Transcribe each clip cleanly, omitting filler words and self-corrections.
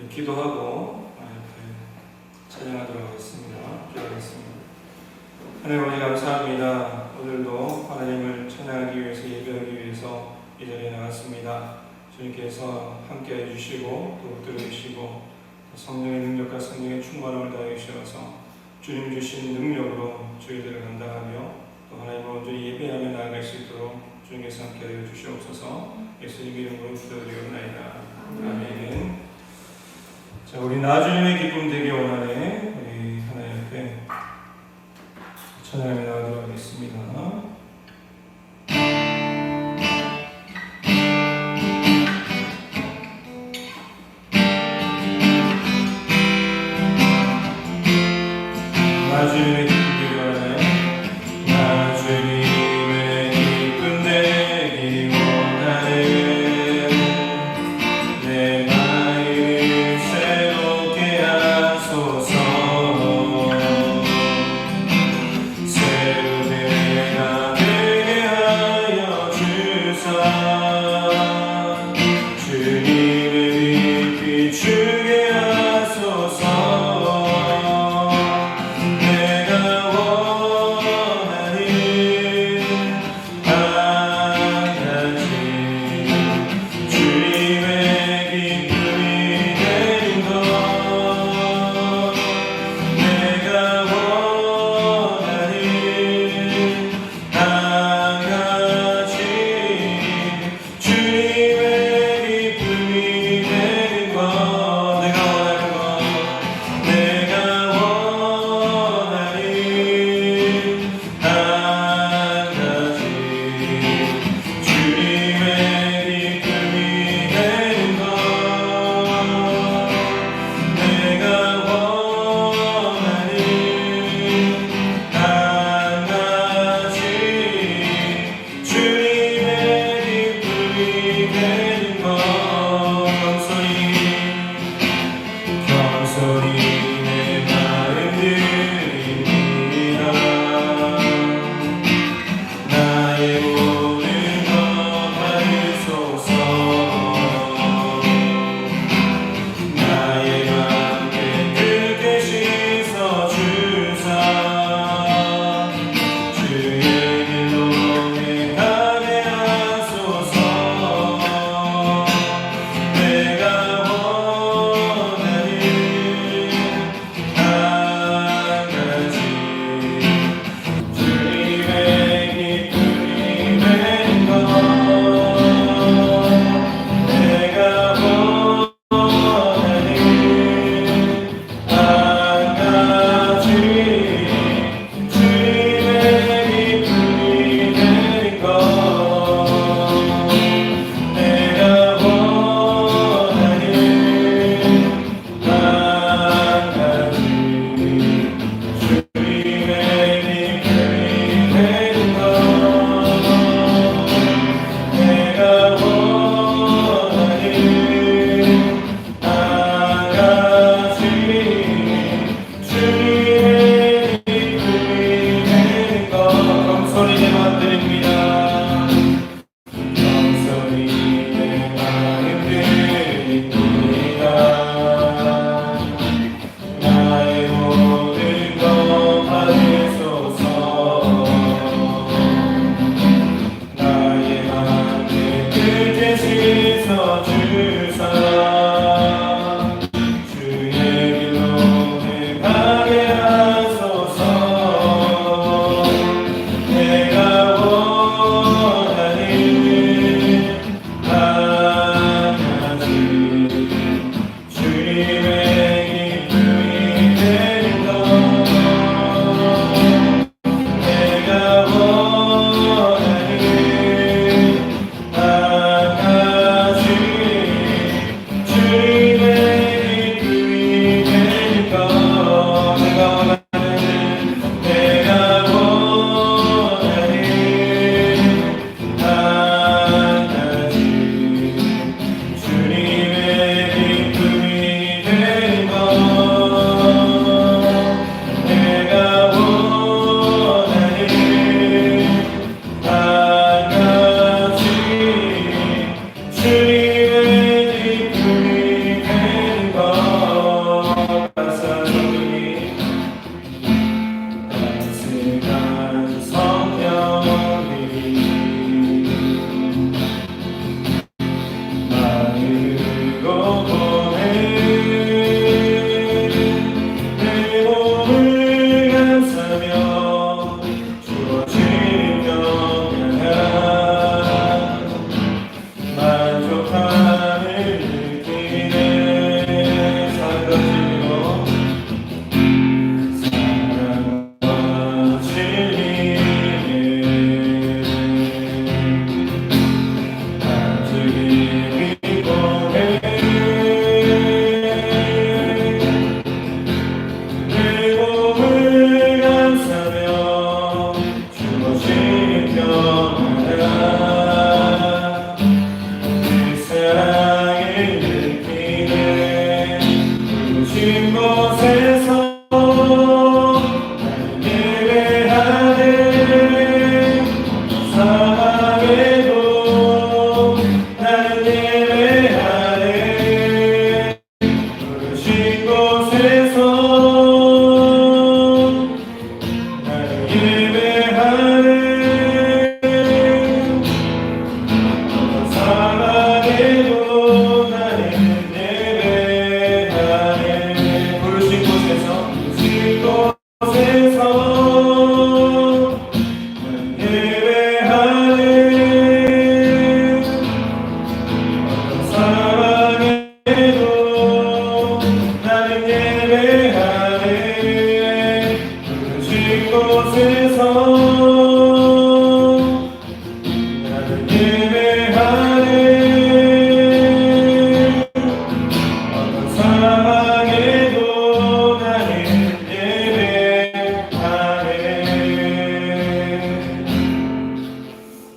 기도하고 이렇게 찬양하도록 하겠습니다. 기도하겠습니다. 하나님 아버지 감사합니다. 오늘도 하나님을 찬양하기 위해서 예배하기 위해서 이 자리에 나왔습니다. 주님께서 함께 해주시고 또 붙들어주시고 성령의 능력과 성령의 충만함을 다해 주셔서 주님 주신 능력으로 주의들을 감당하며 또 하나님을 온전히 예배하며 나아갈 수 있도록 주님께서 함께 하여 주시옵소서. 예수님 이름으로 기도드리옵나이다. 아멘. 자, 우리 나주님의 기쁨 되기 원하네. 우리 하나님 앞에 찬양하며 나가도록 하겠습니다. 나주님의 기쁨 되기 원하네. 나주님의 기쁨 되기 원하네. 내 마음을 새롭게 하소서. 새로 내가 되게 하여 주사. 주님의 빛 비추게 하소서. 내가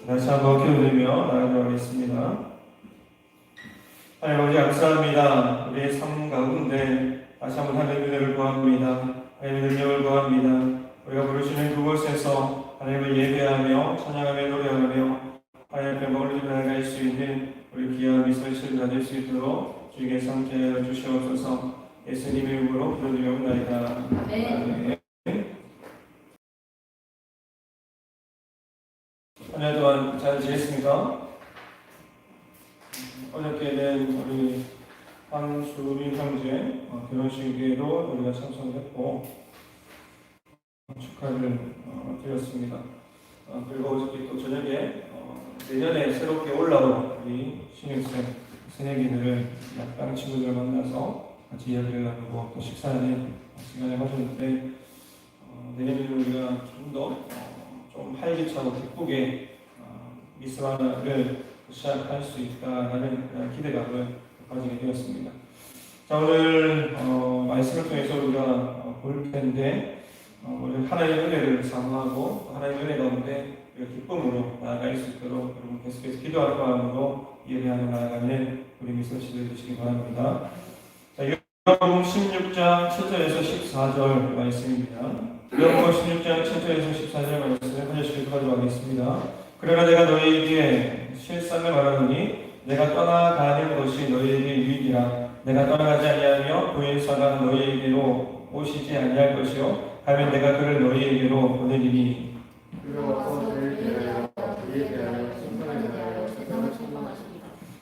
다시 한번 기도드리며 나가도록 하겠습니다. 하나님 아버지 감사합니다. 우리의 삶 가운데 다시 한번 하나님의 은혜를 구합니다. 하나님의 능력을 구합니다. 우리가 부르시는 그곳에서 하나님을 예배하며 찬양하며 노래하며 하나님 앞에 머리를 나아갈 수 있는 우리 귀한 미소를 가질 수 있도록 주에게 삼게 하여 주시옵소서. 예수님의 이름으로 기도드리옵나이다. 아멘. 한 해 동안 잘 지냈습니까? 어저께는 우리 황수민 형제 결혼식에도 우리가 참석했고 축하를 드렸습니다. 그리고 어저께 또 저녁에 내년에 새롭게 올라온 우리 신입생 새내기들을 약간 친구들을 만나서 같이 이야기를 나누고 또 식사하는 시간을 가졌는데 내년에는 우리가 좀 더 좀 활기차고 기쁘게 미스바나를 시작할 수 있다라는 기대감을 가지게 되었습니다. 자, 오늘 말씀을 통해서 우리가 볼 텐데 오늘 하나님의 은혜를 사모하고 하나님의 은혜 가운데 기쁨으로 나아갈 수 있도록 여러분 계속해서 기도하는 마음으로 예배하며 나아가는 우리 미소시들 되시기 바랍니다. 자, 요한복음 16장 7절에서 14절 말씀입니다. 요한복음 16장 7절에서 14절 말씀을 한 절씩 읽도록 하겠습니다. 그러나 내가 너희에게 실상을 말하노니 내가 떠나가는 것이 너희에게 유익이라. 내가 떠나가지 아니하며 보혜사가 너희에게로 오시지 아니할 것이요 가면 내가 그를 너희에게로 보내리니.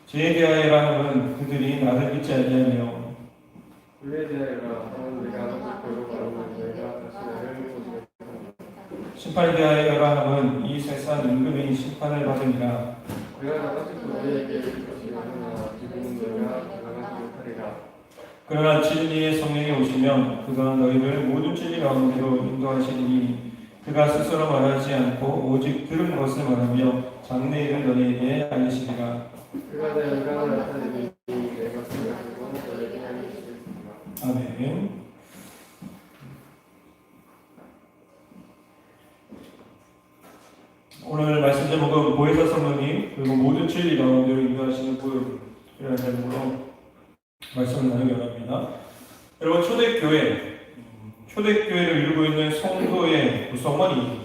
죄에 대하여라 함은 그들이 나를 믿지 아니하며 불에 대하여라 함은 내가 한국교로 바라보는 너희가 다시 나를 보지 못하리라. 심판에 대하여라 함은 이 세상 임금이 심판을 받으니라. 내가 나가지고 너희에게 이를 것이 하나 지금은 너희가 나가지 못하리라. 그러나 진리의 성령이 오시면 그가 너희를 모든 진리 가운데로 인도하시리니 그가 스스로 말하지 않고 오직 들은 것을 말하며 장래일을 너희에게 알리시리라. 그가 내 영광을 나타내니 내 것을 가지고 너희에게 알리시리라. 아멘. 오늘 말씀 제목은 보혜사 성령님 그리고 모든 진리 가운데로 인도하시는 분이라는 제목으로 말씀을 나누기 원합니다. 여러분 초대교회를 이루고 있는 성도의 구성원이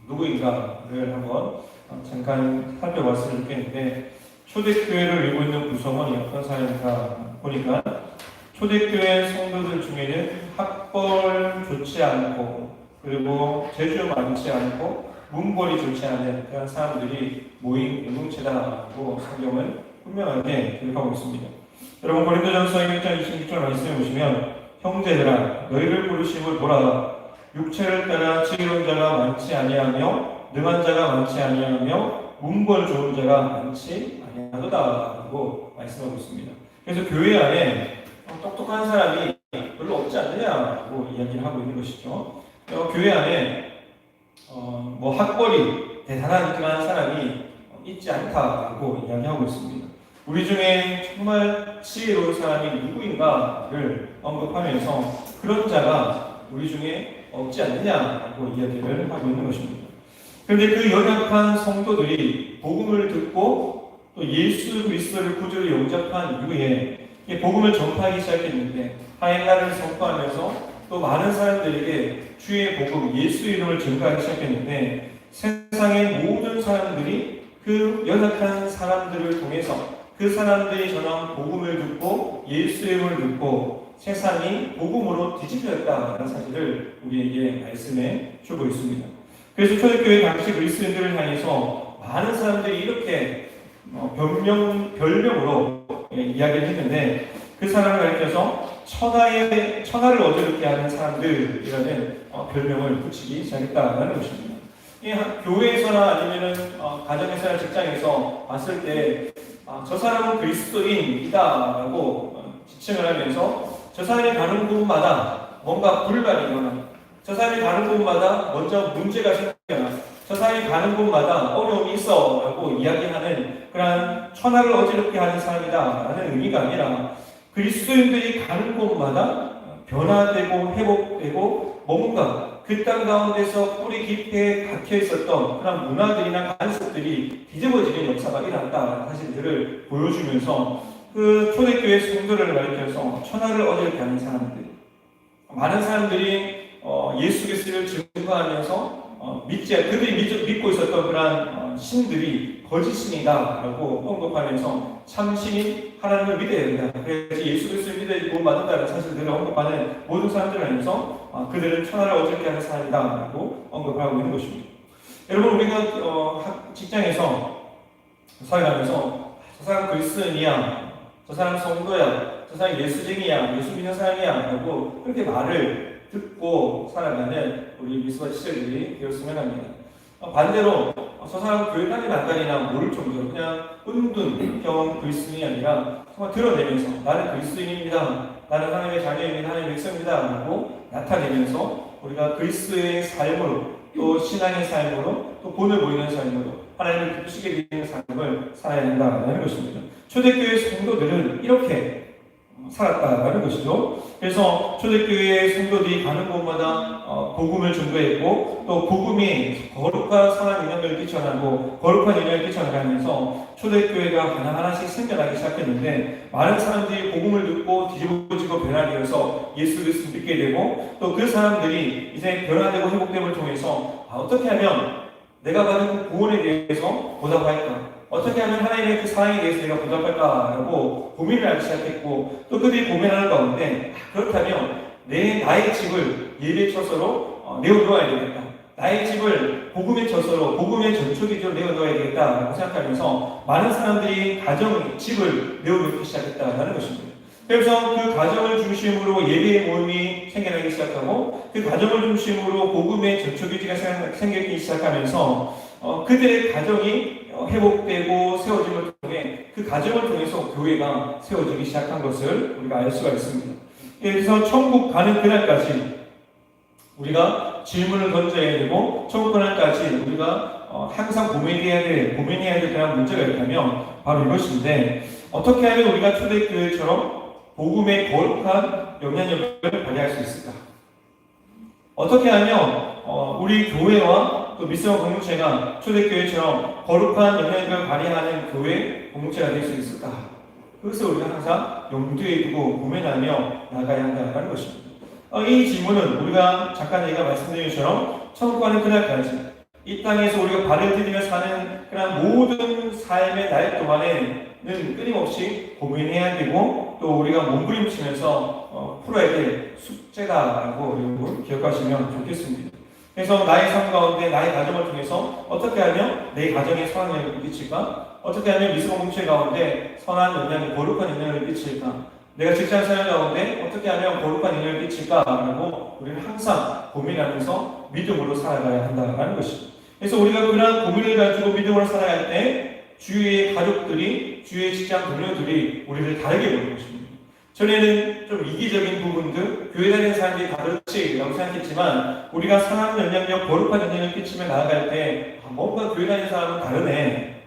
누구인가를 한번 잠깐 살펴봤으면 좋겠는데 초대교회를 이루고 있는 구성원이 어떤 사람인가 보니까 초대교회 성도들 중에는 학벌 좋지 않고 그리고 재주 많지 않고 문벌이 좋지 않은 그런 사람들이 모인 공동체다라고 성경은 분명하게 기록하고 있습니다. 여러분 고린도전서 1장 26절 말씀에 보시면 형제들아 너희를 부르심을 보라 육체를 따라 지혜로운 자가 많지 아니하며 능한 자가 많지 아니하며 문벌 좋은 자가 많지 아니하도다라고 말씀하고 있습니다. 그래서 교회 안에 똑똑한 사람이 별로 없지 않느냐고 이야기를 하고 있는 것이죠. 교회 안에 뭐 학벌이 대단한 그런 사람이 있지 않다고 이야기하고 있습니다. 우리 중에 정말 지혜로운 사람이 누구인가를 언급하면서 그런 자가 우리 중에 없지 않느냐고 이야기를 하고 있는 것입니다. 그런데 그 연약한 성도들이 복음을 듣고 또 예수 그리스도를 구주로 영접한 이후에 복음을 전파하기 시작했는데 하인나를 선포하면서 또 많은 사람들에게 주의 복음, 예수 이름을 전가하기 시작했는데 세상의 모든 사람들이 그 연약한 사람들을 통해서 그 사람들이 전한 복음을 듣고 예수 이름을 듣고 세상이 복음으로 뒤집혀졌다는 사실을 우리에게 말씀해 주고 있습니다. 그래서 초대교회 당시 그리스도인들을 향해서 많은 사람들이 이렇게 별명으로 이야기를 했는데 그 사람을 가리켜서 천하를 어지럽게 하는 사람들이라는 별명을 붙이기 시작했다는 것입니다. 교회에서나 아니면은 가정에서나 직장에서 봤을 때 저 사람은 그리스도인이다라고 지칭을 하면서 저 사람이 가는 곳마다 뭔가 불만이거나 저 사람이 가는 곳마다 먼저 문제가 생기거나 저 사람이 가는 곳마다 어려움이 있어 라고 이야기하는 그러한 천하를 어지럽게 하는 사람이다라는 의미가 아니라 그리스도인들이 가는 곳마다 변화되고 회복되고 뭔가 그 땅 가운데서 뿌리 깊게 박혀 있었던 그런 문화들이나 관습들이 뒤집어지는 역사가 일어났다는 사실들을 보여주면서 그 초대교회 성도를 가리켜서 천하를 어지럽게 하는 사람들, 많은 사람들이 예수 그리스도를 증거하면서 그들이 믿고 있었던 그러한 신들이 거짓신이다라고 언급하면서 참신인 하나님을 믿어야 된다. 그래서 예수 그리스도를 믿어야 구원받는다는 사실들을 언급하는 모든 사람들 안에서 그들은 천하를 어지럽게 하는 사람이다라고 언급하고 있는 것입니다. 여러분 우리가 직장에서 살아가면서 저 사람 그리스도인이야, 저 사람 성도야, 저 사람 예수쟁이야, 예수 믿는 사람이야 라고 그렇게 말을 듣고 살아가는 우리 미스와 시절들이 되었으면 합니다. 반대로 저 사람 교회 다니나 안 다니나 모를 정도로 그냥 은둔형 그리스도인이 아니라 정말 드러내면서 나는 그리스도인입니다, 나는 하나님의 자녀입니다, 하나님의 백성입니다 라고 나타내면서 우리가 그리스도의 삶으로 또 신앙의 삶으로 또 본을 보이는 삶으로 하나님을 기쁘시게 되는 삶을 살아야 한다는 것입니다. 초대교회 성도들은 이렇게 살았다라는 것이죠. 그래서 초대교회 성도들이 가는 곳마다 복음을 전도했고 또 복음이 거룩한 선한 영향을 끼쳐나고 거룩한 영향을 끼쳐나가면서 초대교회가 하나하나씩 생겨나기 시작했는데 많은 사람들이 복음을 듣고 뒤집어지고 변화되어서 예수 그리스도를 믿게 되고 또 그 사람들이 이제 변화되고 회복됨을 통해서 어떻게 하면 내가 받은 구원에 대해서 보답할까? 어떻게 하면 하나님의 그 사랑에 대해서 내가 보답할까라고 고민을 하기 시작했고 또 그들이 고민하는 가운데 그렇다면 나의 집을 예배 처소로 내어놓아야 되겠다. 나의 집을 복음의 처소로 복음의 전초기지로 내어놓아야 되겠다라고 생각하면서 많은 사람들이 집을 내어놓기 시작했다는 것입니다. 그래서 그 가정을 중심으로 예배의 모임이 생겨나기 시작하고 그 가정을 중심으로 복음의 전초기지가 생기기 시작하면서 그들의 가정이 회복되고 세워짐을 통해 그 가정을 통해서 교회가 세워지기 시작한 것을 우리가 알 수가 있습니다. 그래서 천국 가는 그날까지 우리가 질문을 던져야 되고 천국 가는 날까지 우리가 항상 고민해야 될 그런 문제가 있다면 바로 이것인데 어떻게 하면 우리가 초대교회처럼 복음의 거룩한 영향력을 발휘할 수 있을까? 어떻게 하면 우리 교회와 또 미스와 공동체가 초대교회처럼 거룩한 영향력을 발휘하는 교회 공동체가 될 수 있을까? 그것을 우리가 항상 염두에 두고 고민하며 나가야 한다는 것입니다. 이 질문은 우리가 잠깐 얘기가 말씀드린 것처럼 천국 가는 그날까지 이 땅에서 우리가 발을 디디며 사는 그런 모든 삶의 날 동안에는 끊임없이 고민해야 되고 또 우리가 몸부림치면서 풀어야 될 숙제다라고 여러분 기억하시면 좋겠습니다. 그래서 나의 삶 가운데 나의 가정을 통해서 어떻게 하면 내 가정에 선한 영향을 끼칠까? 어떻게 하면 미스 공동체 가운데 선한 영향을 거룩한 영향을 끼칠까? 내가 직장 생활 가운데 어떻게 하면 거룩한 영향을 끼칠까라고 우리는 항상 고민하면서 믿음으로 살아가야 한다는 것입니다. 그래서 우리가 그런 고민을 가지고 믿음으로 살아갈 때 주위의 가족들이, 주위의 직장 동료들이 우리를 다르게 보는 것입니다. 전에는 좀 이기적인 부분들, 교회 다니는 사람들이 다 그렇지라고 생각했지만 우리가 선한 영향력, 거룩한 영향을 끼치며 나아갈 때 뭔가 교회 다니는 사람은 다르네.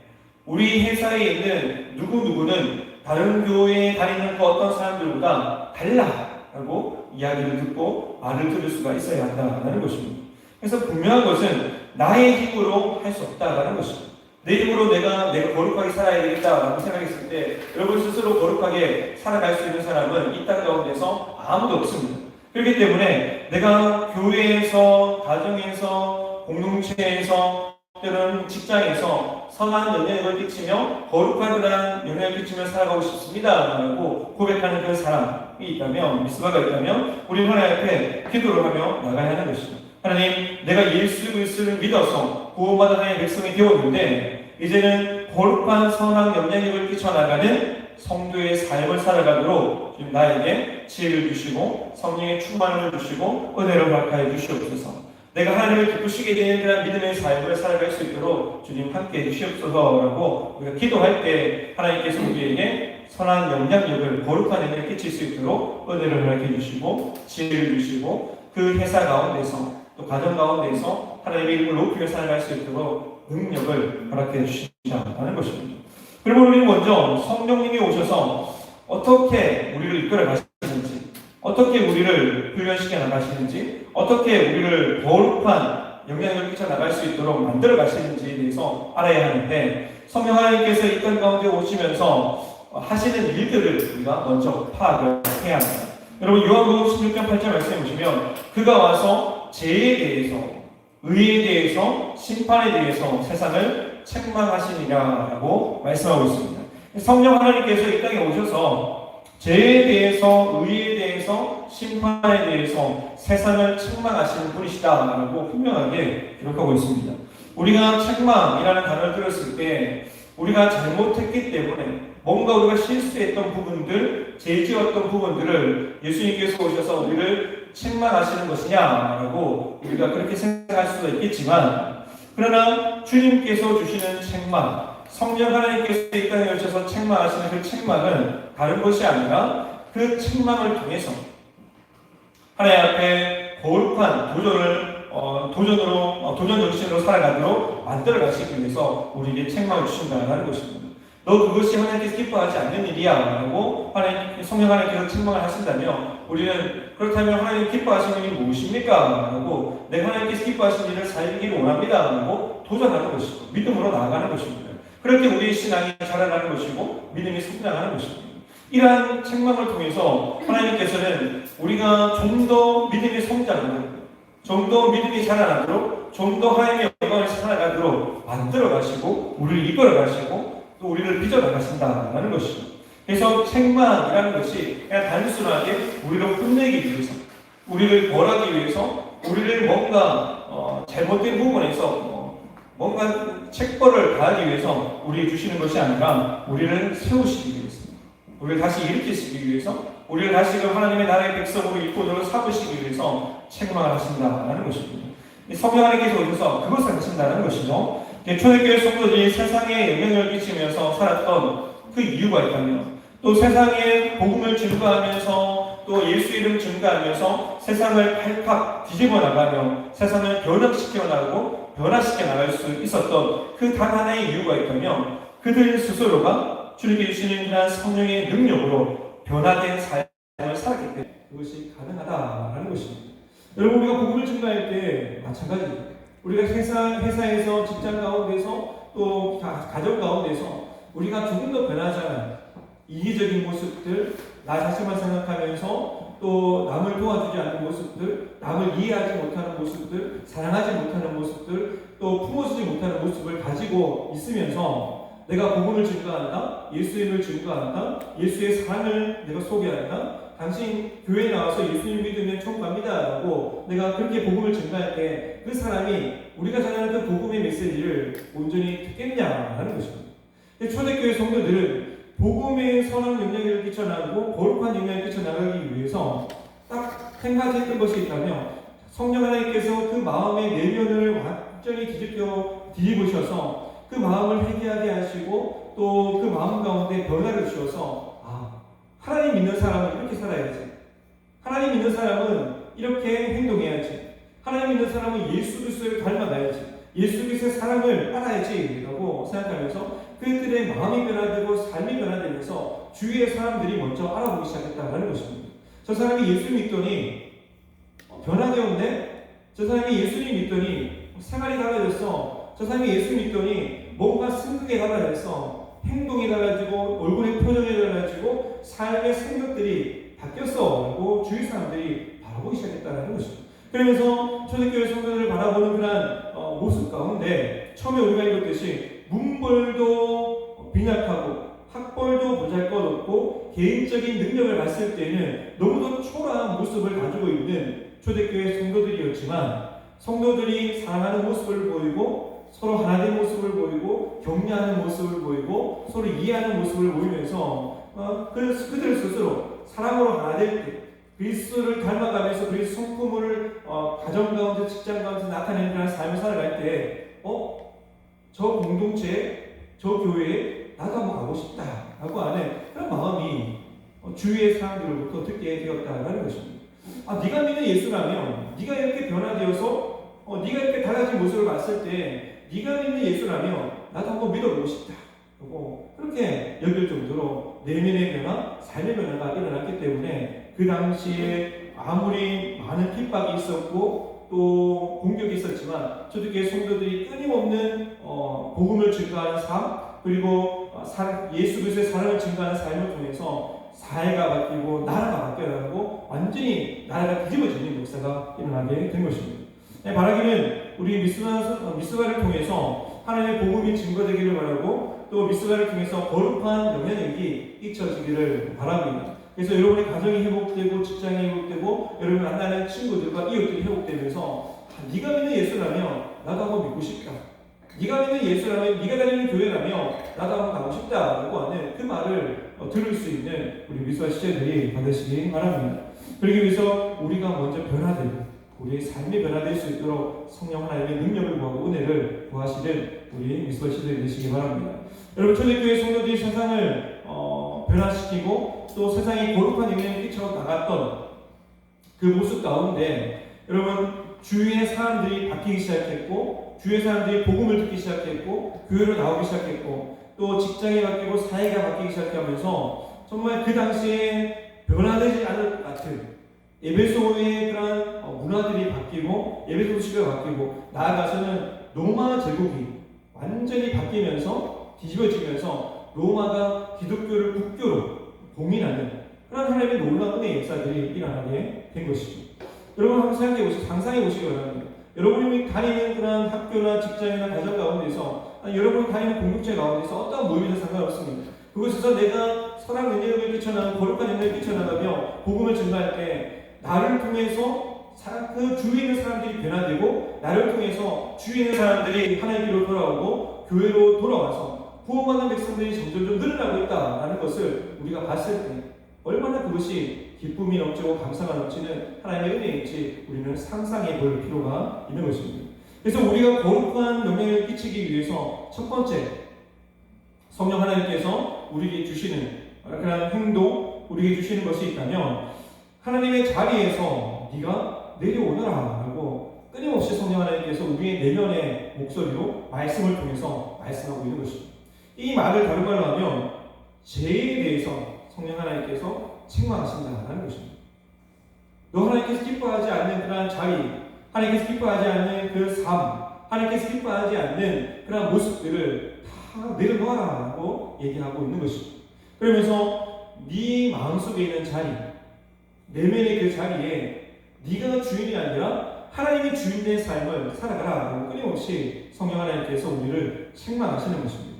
우리 회사에 있는 누구누구는 다른 교회에 다니는 그 어떤 사람들보다 달라라고 이야기를 듣고 말을 들을 수가 있어야 한다는 것입니다. 그래서 분명한 것은 나의 힘으로 할 수 없다라는 것입니다. 내 힘으로 내가 거룩하게 살아야 되겠다라고 생각했을 때 여러분 스스로 거룩하게 살아갈 수 있는 사람은 이 땅 가운데서 아무도 없습니다. 그렇기 때문에 내가 교회에서, 가정에서, 공동체에서 또는 직장에서 선한 영향을 끼치며 거룩한 그런 영향을 끼치며 살아가고 싶습니다 라고 고백하는 그 사람이 있다면, 미스바가 있다면 우리 하나님 앞에 기도를 하며 나가야 하는 것이죠. 하나님, 내가 예수 그리스도를 믿어서 구원받은 하나님의 백성이 되었는데 이제는 거룩한 선한 영향력을 끼쳐나가는 성도의 삶을 살아가도록 지금 나에게 지혜를 주시고 성령의 충만을 주시고 은혜를 허락하여 주시옵소서. 내가 하나님을 기쁘시게 되는 그런 믿음의 삶을 살아갈 수 있도록 주님 함께해 주시옵소서라고 우리가 기도할 때 하나님께서 우리에게 선한 영향력을, 거룩한 영향을 끼칠 수 있도록 은혜를 허락해 주시고 지혜를 주시고 그 회사 가운데서 또 가정 가운데서 하나님의 이름을 높이며 살아갈 수 있도록 능력을 허락해 주시자는 것입니다. 그리고 우리는 먼저 성령님이 오셔서 어떻게 우리를 이끌어 가시는지, 어떻게 우리를 훈련시켜 나가시는지, 어떻게 우리를 거룩한 영향을 끼쳐 나갈 수 있도록 만들어 가시는지에 대해서 알아야 하는데, 성령 하나님께서 이 땅 가운데 오시면서 하시는 일들을 우리가 먼저 파악을 해야 합니다. 여러분 요한복음 16장 8절 말씀해 보시면 그가 와서 죄에 대해서, 의에 대해서, 심판에 대해서 세상을 책망하시니라라고 말씀하고 있습니다. 성령 하나님께서 이 땅에 오셔서 죄에 대해서, 의에 대해서, 심판에 대해서 세상을 책망하시는 분이시다라고 분명하게 기록하고 있습니다. 우리가 책망이라는 단어를 들었을 때 우리가 잘못했기 때문에 뭔가 우리가 실수했던 부분들, 죄지었던 부분들을 예수님께서 오셔서 우리를 책망하시는 것이냐라고 우리가 그렇게 생각할 수도 있겠지만, 그러나 주님께서 주시는 책망, 성령 하나님께서 이 땅에 오셔서 책망하시는 그 책망은 다른 것이 아니라 그 책망을 통해서 하나님 앞에 거룩한 도전 정신으로 살아가도록 만들어 가시기 위해서 우리에게 책망을 주신다는 것입니다. 너 그것이 하나님께서 기뻐하지 않는 일이야 라고 성령 하나님께서 책망을 하신다면 우리는 그렇다면 하나님 기뻐하시는 일이 무엇입니까? 라고 내가 하나님께서 기뻐하시는 일을 살기를 원합니다 라고 도전하는 것이고 믿음으로 나아가는 것입니다. 그렇게 우리의 신앙이 자라나는 것이고 믿음이 성장하는 것입니다. 이러한 책망을 통해서 하나님께서는 우리가 좀 더 믿음이 성장하는, 좀 더 믿음이 자라나도록, 좀 더 하나님의 영광을 살아가도록 만들어 가시고 우리를 이끌어 가시고 또 우리를 빚어나가신다는 것이죠. 그래서 책망이라는 것이 그냥 단순하게 우리를 혼내기 위해서, 우리를 벌하기 위해서, 우리를 뭔가 잘못된 부분에서 뭔가 책벌을 가하기 위해서 우리에게 주시는 것이 아니라 우리를 세우시기 위해서, 우리를 다시 일으키시기 위해서, 우리를 다시금 하나님의 나라의 백성으로 일꾼으로 삼으시기 위해서 책망을 하신다는 것입니다. 성령 하나님께서 오셔서 그것을 하신다는 것이죠. 초대교회 성도들이 세상에 영향을 끼치면서 살았던 그 이유가 있다면, 또 세상에 복음을 증거하면서 또 예수 이름 증거하면서 세상을 팔칵 뒤집어 나가며 세상을 변화시켜 나가고 변화시켜 나갈 수 있었던 그 단 하나의 이유가 있다면 그들 스스로가 주님께 주시는 그런 성령의 능력으로 변화된 삶을 살았기 때문에 그것이 가능하다라는 것입니다. 여러분 우리가 복음을 증거할 때 마찬가지입니다. 우리가 회사에서, 직장 가운데서, 또 가정 가운데서 우리가 조금 더 변하잖아요. 이기적인 모습들, 나 자신만 생각하면서 또 남을 도와주지 않는 모습들, 남을 이해하지 못하는 모습들, 사랑하지 못하는 모습들, 또 품어주지 못하는 모습을 가지고 있으면서 내가 복음을 증거한다, 예수님을 증거한다, 예수의 사랑을 내가 소개한다, 당신 교회에 나와서 예수님 믿으면 천국 갑니다 라고 내가 그렇게 복음을 증거할 때 그 사람이 우리가 전하는 그 복음의 메시지를 온전히 듣겠냐 하는 것입니다. 초대교회 성도들은 복음의 선한 영향을 끼쳐나가고 거룩한 영향을 끼쳐나가기 위해서 딱 한 가지 했던 것이 있다면 성령 하나님께서 그 마음의 내면을 완전히 뒤집으셔서 그 마음을 회개하게 하시고 또 그 마음 가운데 변화를 주셔서 하나님 믿는 사람은 이렇게 살아야지, 하나님 믿는 사람은 이렇게 행동해야지, 하나님 믿는 사람은 예수 그리스도를 닮아가야지, 예수 그리스도의 사랑을 따라야지 라고 생각하면서 그들의 마음이 변화되고 삶이 변화되면서 주위의 사람들이 먼저 알아보기 시작했다는 것입니다. 저 사람이 예수 믿더니 변화되었네? 저 사람이 예수님 믿더니 생활이 달라졌어? 저 사람이 예수 믿더니 뭔가 승극에 달라져서 행동이 달라지고 얼굴의 표정이 달라지고 삶의 생각들이 바뀌었어. 고 주위 사람들이 바라보기 시작했다는 것이죠. 그러면서 초대교회 성도들을 바라보는 그런 모습 가운데 처음에 우리가 읽었듯이 문벌도 빈약하고 학벌도 보잘것없고 개인적인 능력을 봤을 때는 너무도 초라한 모습을 가지고 있는 초대교회 성도들이었지만 성도들이 사랑하는 모습을 보이고 서로 하나된 모습을 보이고 격려하는 모습을 보이고 서로 이해하는 모습을 보이면서 그들 스스로 사랑으로 하나될 때 그리스도를 닮아가면서 그리스도 성품을 가정 가운데 직장 가운데 나타내는 그런 삶을 살아갈 때 저 공동체 저 교회에 나도 한번 가고 싶다 라고 하는 그런 마음이 주위의 사람들로부터 듣게 되었다라는 것입니다. 네가 믿는 예수라면 네가 이렇게 변화되어서 네가 이렇게 달라진 모습을 봤을 때 네가 믿는 예수라면 나도 한번 믿어보고 싶다 라고 그렇게 여길 정도로 내면의 변화, 삶의 변화가 일어났기 때문에 그 당시에 아무리 많은 핍박이 있었고 또 공격이 있었지만 초대교회 성도들이 끊임없는 복음을 증거하는 삶 그리고 예수 그리스도의 사랑을 증거하는 삶을 통해서 사회가 바뀌고 나라가 바뀌어가고 완전히 나라가 뒤집어지는 역사가 일어나게 된 것입니다. 바라기는 우리 미스바를 통해서 하나님의 복음이 증거되기를 바라고 또 미스바를 통해서 거룩한 영향력이 잊혀지기를 바랍니다. 그래서 여러분의 가정이 회복되고 직장이 회복되고 여러분 만나는 친구들과 이웃들이 회복되면서 네가 믿는 예수라면 나도 한번 믿고 싶다. 네가 믿는 예수라면 네가 다니는 교회라면 나도 한번 가고 싶다라고 하는 그 말을 들을 수 있는 우리 미스바 시대들이 받으시기 바랍니다. 그러기 위해서 우리가 먼저 변화되고 우리의 삶이 변화될 수 있도록 성령 하나님의 능력을 구하고 은혜를 구하시는 우리 미스바 시대들이 되시기 바랍니다. 여러분 초대교회 성도들이 세상을 변화시키고 또 세상에 거룩한 영향을 끼쳐 나갔던 그 모습 가운데 여러분 주위의 사람들이 바뀌기 시작했고 주위의 사람들이 복음을 듣기 시작했고 교회로 나오기 시작했고 또 직장이 바뀌고 사회가 바뀌기 시작하면서 정말 그 당시에 변화되지 않을 것 같은 에베소의 그런 문화들이 바뀌고 에베소 도시가 바뀌고 나아가서는 로마 제국이 완전히 바뀌면서 뒤집어지면서 로마가 기독교를 국교로 봉인하는 그런 하나님의 놀라운 은혜의 역사들이 일어나게 된 것입니다. 여러분 한번 생각해 보시고 상상해 보시기 바랍니다. 여러분이 다니는 그런 학교나 직장이나 가정 가운데서 여러분이 다니는 공동체 가운데서 어떠한 모임이든 상관없습니다. 그곳에서 내가 선한 능력을 끼쳐나가고 거룩한 능력을 끼쳐나가며 복음을 증거할 때 나를 통해서 그 주위에 있는 사람들이 변화되고 나를 통해서 주위에 있는 사람들이 하나님께로 돌아오고 교회로 돌아와서 구원받는 백성들이 점점 늘어나고 있다는 것을 우리가 봤을 때 얼마나 그것이 기쁨이 넘치고 감사가 넘치는 하나님의 은혜인지 우리는 상상해 볼 필요가 있는 것입니다. 그래서 우리가 거룩한 영향을 끼치기 위해서 첫 번째 성령 하나님께서 우리에게 주시는 그런 행동, 우리에게 주시는 것이 있다면 하나님의 자리에서 네가 내려오너라 라고 끊임없이 성령 하나님께서 우리의 내면의 목소리로 말씀을 통해서 말씀하고 있는 것입니다. 이 말을 다른 말로 하면 죄에 대해서 성령 하나님께서 책망하신다는 것입니다. 너 하나님께서 기뻐하지 않는 그러한 자리, 하나님께서 기뻐하지 않는 그 삶, 하나님께서 기뻐하지 않는 그러한 모습들을 다 내려놓아라고 얘기하고 있는 것입니다. 그러면서 네 마음속에 있는 자리, 내면의 그 자리에 네가 주인이 아니라 하나님이 주인된 삶을 살아가라고 끊임없이 성령 하나님께서 우리를 책망하시는 것입니다.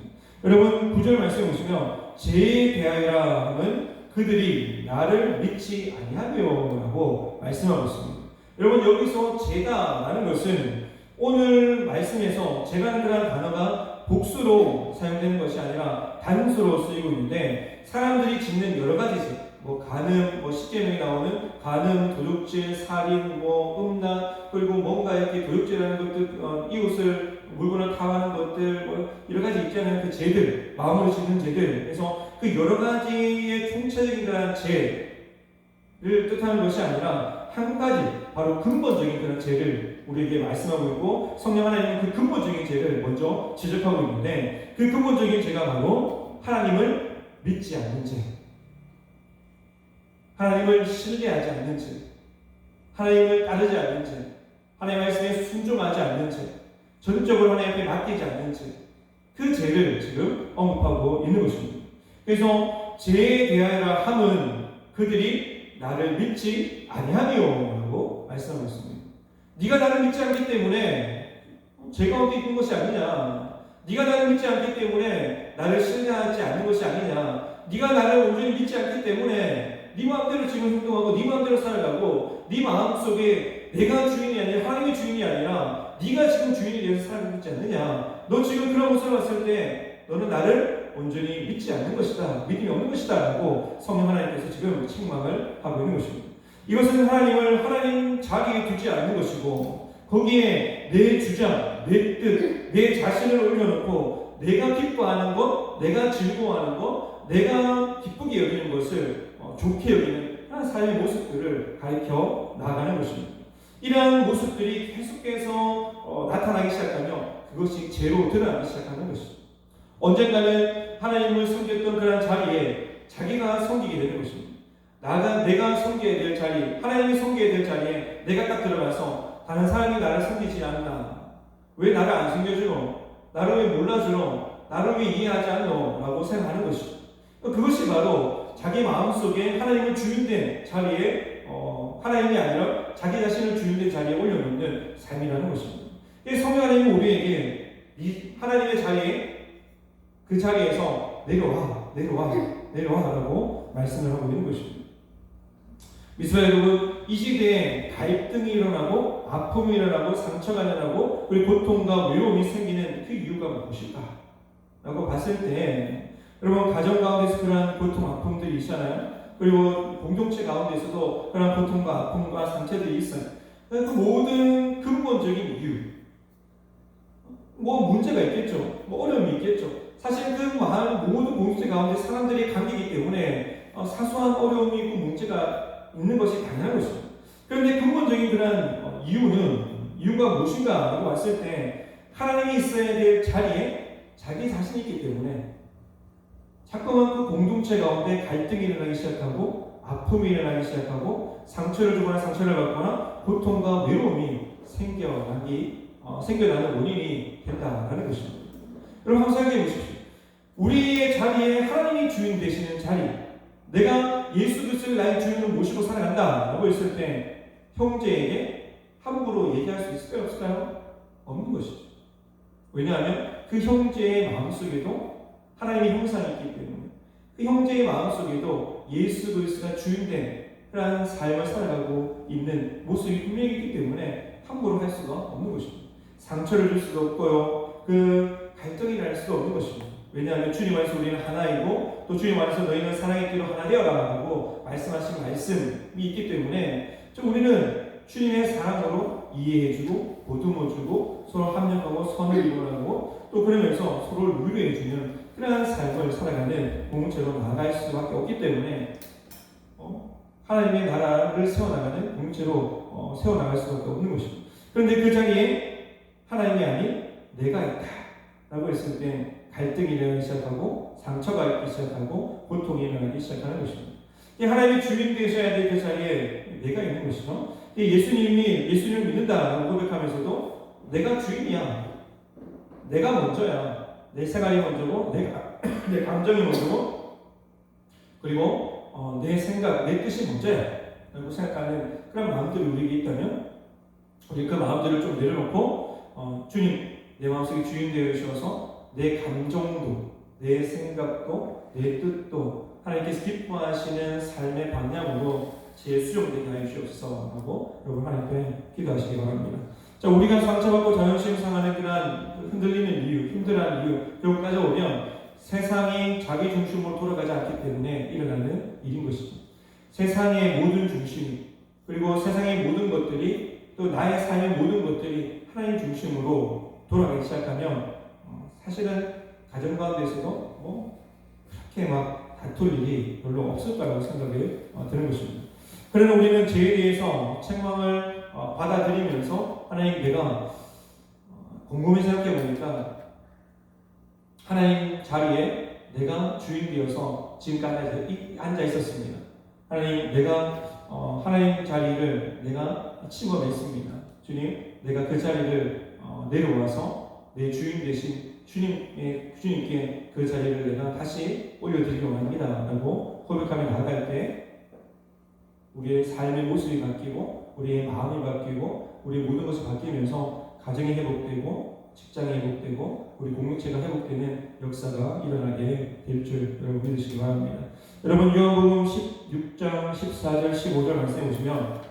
여러분 9절 말씀을 보시면 죄에 대하여라 하면 그들이 나를 믿지 아니하며라고 말씀하고 있습니다. 여러분 여기서 죄다라는 것은 오늘 말씀에서 죄라는 그런 단어가 복수로 사용되는 것이 아니라 단수로 쓰이고 있는데 사람들이 짓는 여러 가지 죄, 간음, 십계명에 나오는 간음, 도둑질, 살인, 음란, 그리고 뭔가 이렇게 도둑질하는 것들, 이웃을 물건을 탐하는 것들, 여러 가지 있잖아요. 그 죄들, 마음으로 짓는 죄들. 그래서 그 여러 가지의 총체적인 그런 죄를 뜻하는 것이 아니라 한 가지, 바로 근본적인 그런 죄를 우리에게 말씀하고 있고 성령 하나님은 그 근본적인 죄를 먼저 지적하고 있는데 그 근본적인 죄가 바로 하나님을 믿지 않는 죄. 하나님을 신뢰하지 않는 죄, 하나님을 따르지 않는 죄, 하나님의 말씀에 순종하지 않는 죄, 전적으로 하나님 앞에 맡기지 않는 죄, 그 죄를 지금 언급하고 있는 것입니다. 그래서 죄에 대하여라 함은 그들이 나를 믿지 아니하니요라고 말씀하고 있습니다. 네가 나를 믿지 않기 때문에 죄 가운데 있는 것이 아니냐. 네가 나를 믿지 않기 때문에 나를 신뢰하지 않는 것이 아니냐. 네가 나를 온전히 믿지 않기 때문에 네 마음대로 지금 행동하고 네 마음대로 살아가고 네 마음속에 내가 주인이 아니라 하나님이 주인이 아니라 네가 지금 주인이 되어서 살아가고 있지 않느냐. 너 지금 그런 모습을 봤을 때 너는 나를 온전히 믿지 않는 것이다. 믿음이 없는 것이다. 라고 성령 하나님께서 지금 책망을 하고 있는 것입니다. 이것은 하나님을 하나님 자리에 두지 않는 것이고 거기에 내 주장, 내 뜻, 내 자신을 올려놓고 내가 기뻐하는 것, 내가 즐거워하는 것, 내가 기쁘게 여기는 것을 좋게 여기는 그런 삶의 모습들을 가르쳐 나가는 것입니다. 이러한 모습들이 계속해서 나타나기 시작하며 그것이 죄로 드러나기 시작하는 것입니다. 언젠가는 하나님을 섬겼던 그런 자리에 자기가 섬기게 되는 것입니다. 내가 섬겨야 될 자리, 하나님이 섬겨야 될 자리에 내가 딱 들어가서 다른 사람이 나를 섬기지 않나? 왜 나를 안 섬겨주노? 나를 왜 몰라주노? 나를 왜 이해하지 않노? 라고 생각하는 것이죠. 그것이 바로 자기 마음속에 하나님을 주인된 자리에 하나님이 아니라 자기 자신을 주인된 자리에 올려놓는 삶이라는 것입니다. 성령 하나님은 우리에게 이 하나님의 자리에 그 자리에서 내려와라고 말씀을 하고 있는 것입니다. 미스라 여러분, 이 시대에 갈등이 일어나고 아픔이 일어나고 상처가 일어나고 그리고 고통과 외로움이 생기는 그 이유가 무엇일까? 라고 봤을 때 여러분 가정 가운데서 그러한 고통 아픔들이 있잖아요. 그리고 공동체 가운데서도 그러한 고통과 아픔과 상처들이 있어요. 그 모든 근본적인 이유 문제가 있겠죠. 어려움이 있겠죠. 사실 그 모든 공동체 가운데 사람들이 관계이기 때문에 사소한 어려움이 있고 문제가 있는 것이 당연한 것입니다. 그런데 근본적인 그런 이유가 무엇인가 라고 봤을 때 하나님이 있어야 될 자리에 자기 자신이 있기 때문에 자꾸만 그 공동체 가운데 갈등이 일어나기 시작하고 아픔이 일어나기 시작하고 상처를 주거나 상처를 받거나 고통과 외로움이 생겨나는 원인이 된다는 것입니다. 여러분 한번 생각해 보십시오. 우리의 자리에 하나님이 주인 되시는 자리, 내가 예수 그리스도를 나의 주인으로 모시고 살아간다 라고 했을 때 형제에게 함부로 얘기할 수 있을까요? 없을까요? 없는 것이죠. 왜냐하면 그 형제의 마음속에도 하나님의 형상이 있기 때문에 그 형제의 마음속에도 예수 그리스도가 주인된 그러한 삶을 살아가고 있는 모습이 분명히 있기 때문에 함부로 할 수가 없는 것입니다. 상처를 줄 수도 없고요. 그 갈등이 날 수도 없는 것입니다. 왜냐하면 주님 안에서 우리는 하나이고 또 주님 안에서 너희는 사랑의 끼로 하나 되어라 라고 말씀하신 말씀이 있기 때문에 우리는 주님의 사랑으로 이해해주고 보듬어주고 서로 합력하고 선을 이루어가고 또 그러면서 서로를 위로해주는 그러한 삶을 살아가는 공동체로 나아갈 수밖에 없기 때문에 하나님의 나라를 세워나가는 공동체로 세워나갈 수밖에 없는 것입니다. 그런데 그 자리에 하나님이 아닌 내가 있다 라고 했을 때 갈등이 일어나기 시작하고 상처가 있기 시작하고 고통이 일어나기 시작하는 것입니다. 하나님이 주인 되셔야 될 그 자리에 내가 있는 것이죠. 예수님을 믿는다라고 고백하면서도 내가 주인이야. 내가 먼저야. 내 생활이 먼저고 내 감정이 먼저고 그리고 내 생각, 내 뜻이 먼저야 라고 생각하는 그런 마음들이 우리에게 있다면 우리 그 마음들을 좀 내려놓고 주님 내 마음속에 주인 되어 주셔서 내 감정도 내 생각도 내 뜻도 하나님께서 기뻐하시는 삶의 방향으로 제 수용되게 하여 주옵소서 하고 여러분 하나님께 기도하시기 바랍니다. 자, 우리가 상처받고 자존심 상하는 그런 흔들리는 이유, 힘들어하는 이유 결국 따져보면 세상이 자기 중심으로 돌아가지 않기 때문에 일어나는 일인 것이죠. 세상의 모든 중심 그리고 세상의 모든 것들이 또 나의 삶의 모든 것들이 하나님 중심으로 돌아가기 시작하면 사실은 가정 가운데서도 그렇게 막 다툴 일이 별로 없을 거라고 생각이 드는 것입니다. 그러나 우리는 죄에 대해서 책망을 받아들이면서 하나님 내가 곰곰이 생각해 보니까 하나님 자리에 내가 주인 되어서 지금까지 앉아 있었습니다. 하나님 내가 하나님 자리를 내가 침범했습니다. 주님 내가 그 자리를 내려와서 내 주인 대신 주님께 그 자리를 내가 다시 올려드리기 원합니다 라고 고백하며 나아갈 때 우리의 삶의 모습이 바뀌고 우리의 마음이 바뀌고 우리의 모든 것이 바뀌면서 가정이 회복되고 직장이 회복되고 우리 공동체가 회복되는 역사가 일어나게 될 줄 여러분 믿으시기 바랍니다. 여러분 요한복음 16장 14절 15절 말씀해 보시면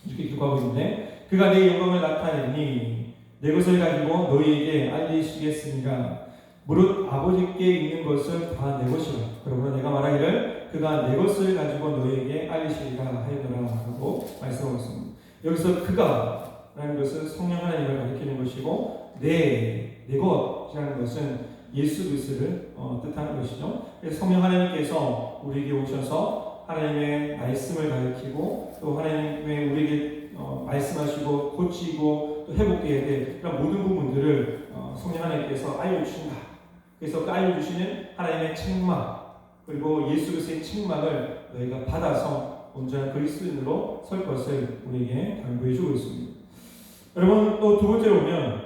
이렇게 기록하고 있는데 그가 내 영광을 나타내니 내 것을 가지고 너희에게 알리시겠습니다. 무릇 아버지께 있는 것은 다 내 것이라. 그러므로 내가 말하기를 그가 내 것을 가지고 너희에게 알리시리라 하였노라 하고 말씀하고 있습니다. 여기서 그가 라는 것은 성령 하나님을 가리키는 것이고 내 것이라는 것은 예수 그리스도를 뜻하는 것이죠. 그래서 성령 하나님께서 우리에게 오셔서 하나님의 말씀을 가리키고 또 하나님의 우리에게 말씀하시고 고치고 또 회복되어야 될 그런 모든 부분들을 성령 하나님께서 알려주신다. 그래서 그 알려주시는 하나님의 책망 그리고 예수 그리스도의 책망을 너희가 받아서 온전한 그리스도인으로 설 것을 우리에게 당부해주고 있습니다. 여러분 또 두 번째로 보면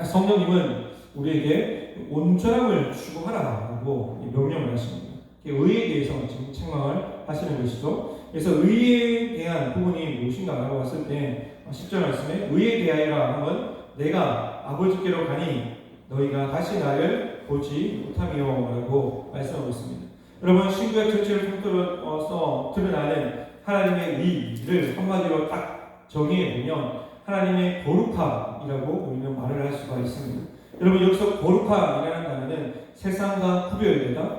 성령님은 우리에게 온전함을 추구하라고 명령을 하십니다. 의에 대해서 지금 책망을 하시는 것이죠. 그래서 의에 대한 부분이 무엇인가라고 봤을 때 10절 말씀에 의에 대하여라 하면 내가 아버지께로 가니 너희가 다시 나를 보지 못하며 라고 말씀하고 있습니다. 여러분 신구약 전체를 통틀어서 드러나는 하나님의 의를 한마디로 딱 정의해보면 하나님의 거룩함이라고 우리는 말을 할 수가 있습니다. 여러분 여기서 거룩함이라는 단어는 세상과 구별되다,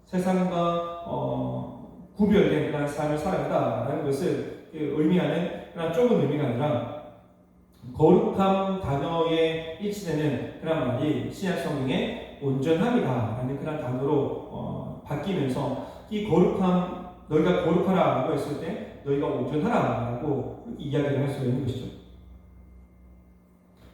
세상과 구별된 그런 삶을 살아가다라는 것을 의미하는 그런 좁은 의미가 아니라 거룩함 단어에 일치되는 그런 말이 신약 성경에 온전함이다라는 그런 단어로 바뀌면서 이 거룩함 너희가 거룩하라고 했을 때 너희가 온전하라라고 이야기를 할 수가 있는 것이죠.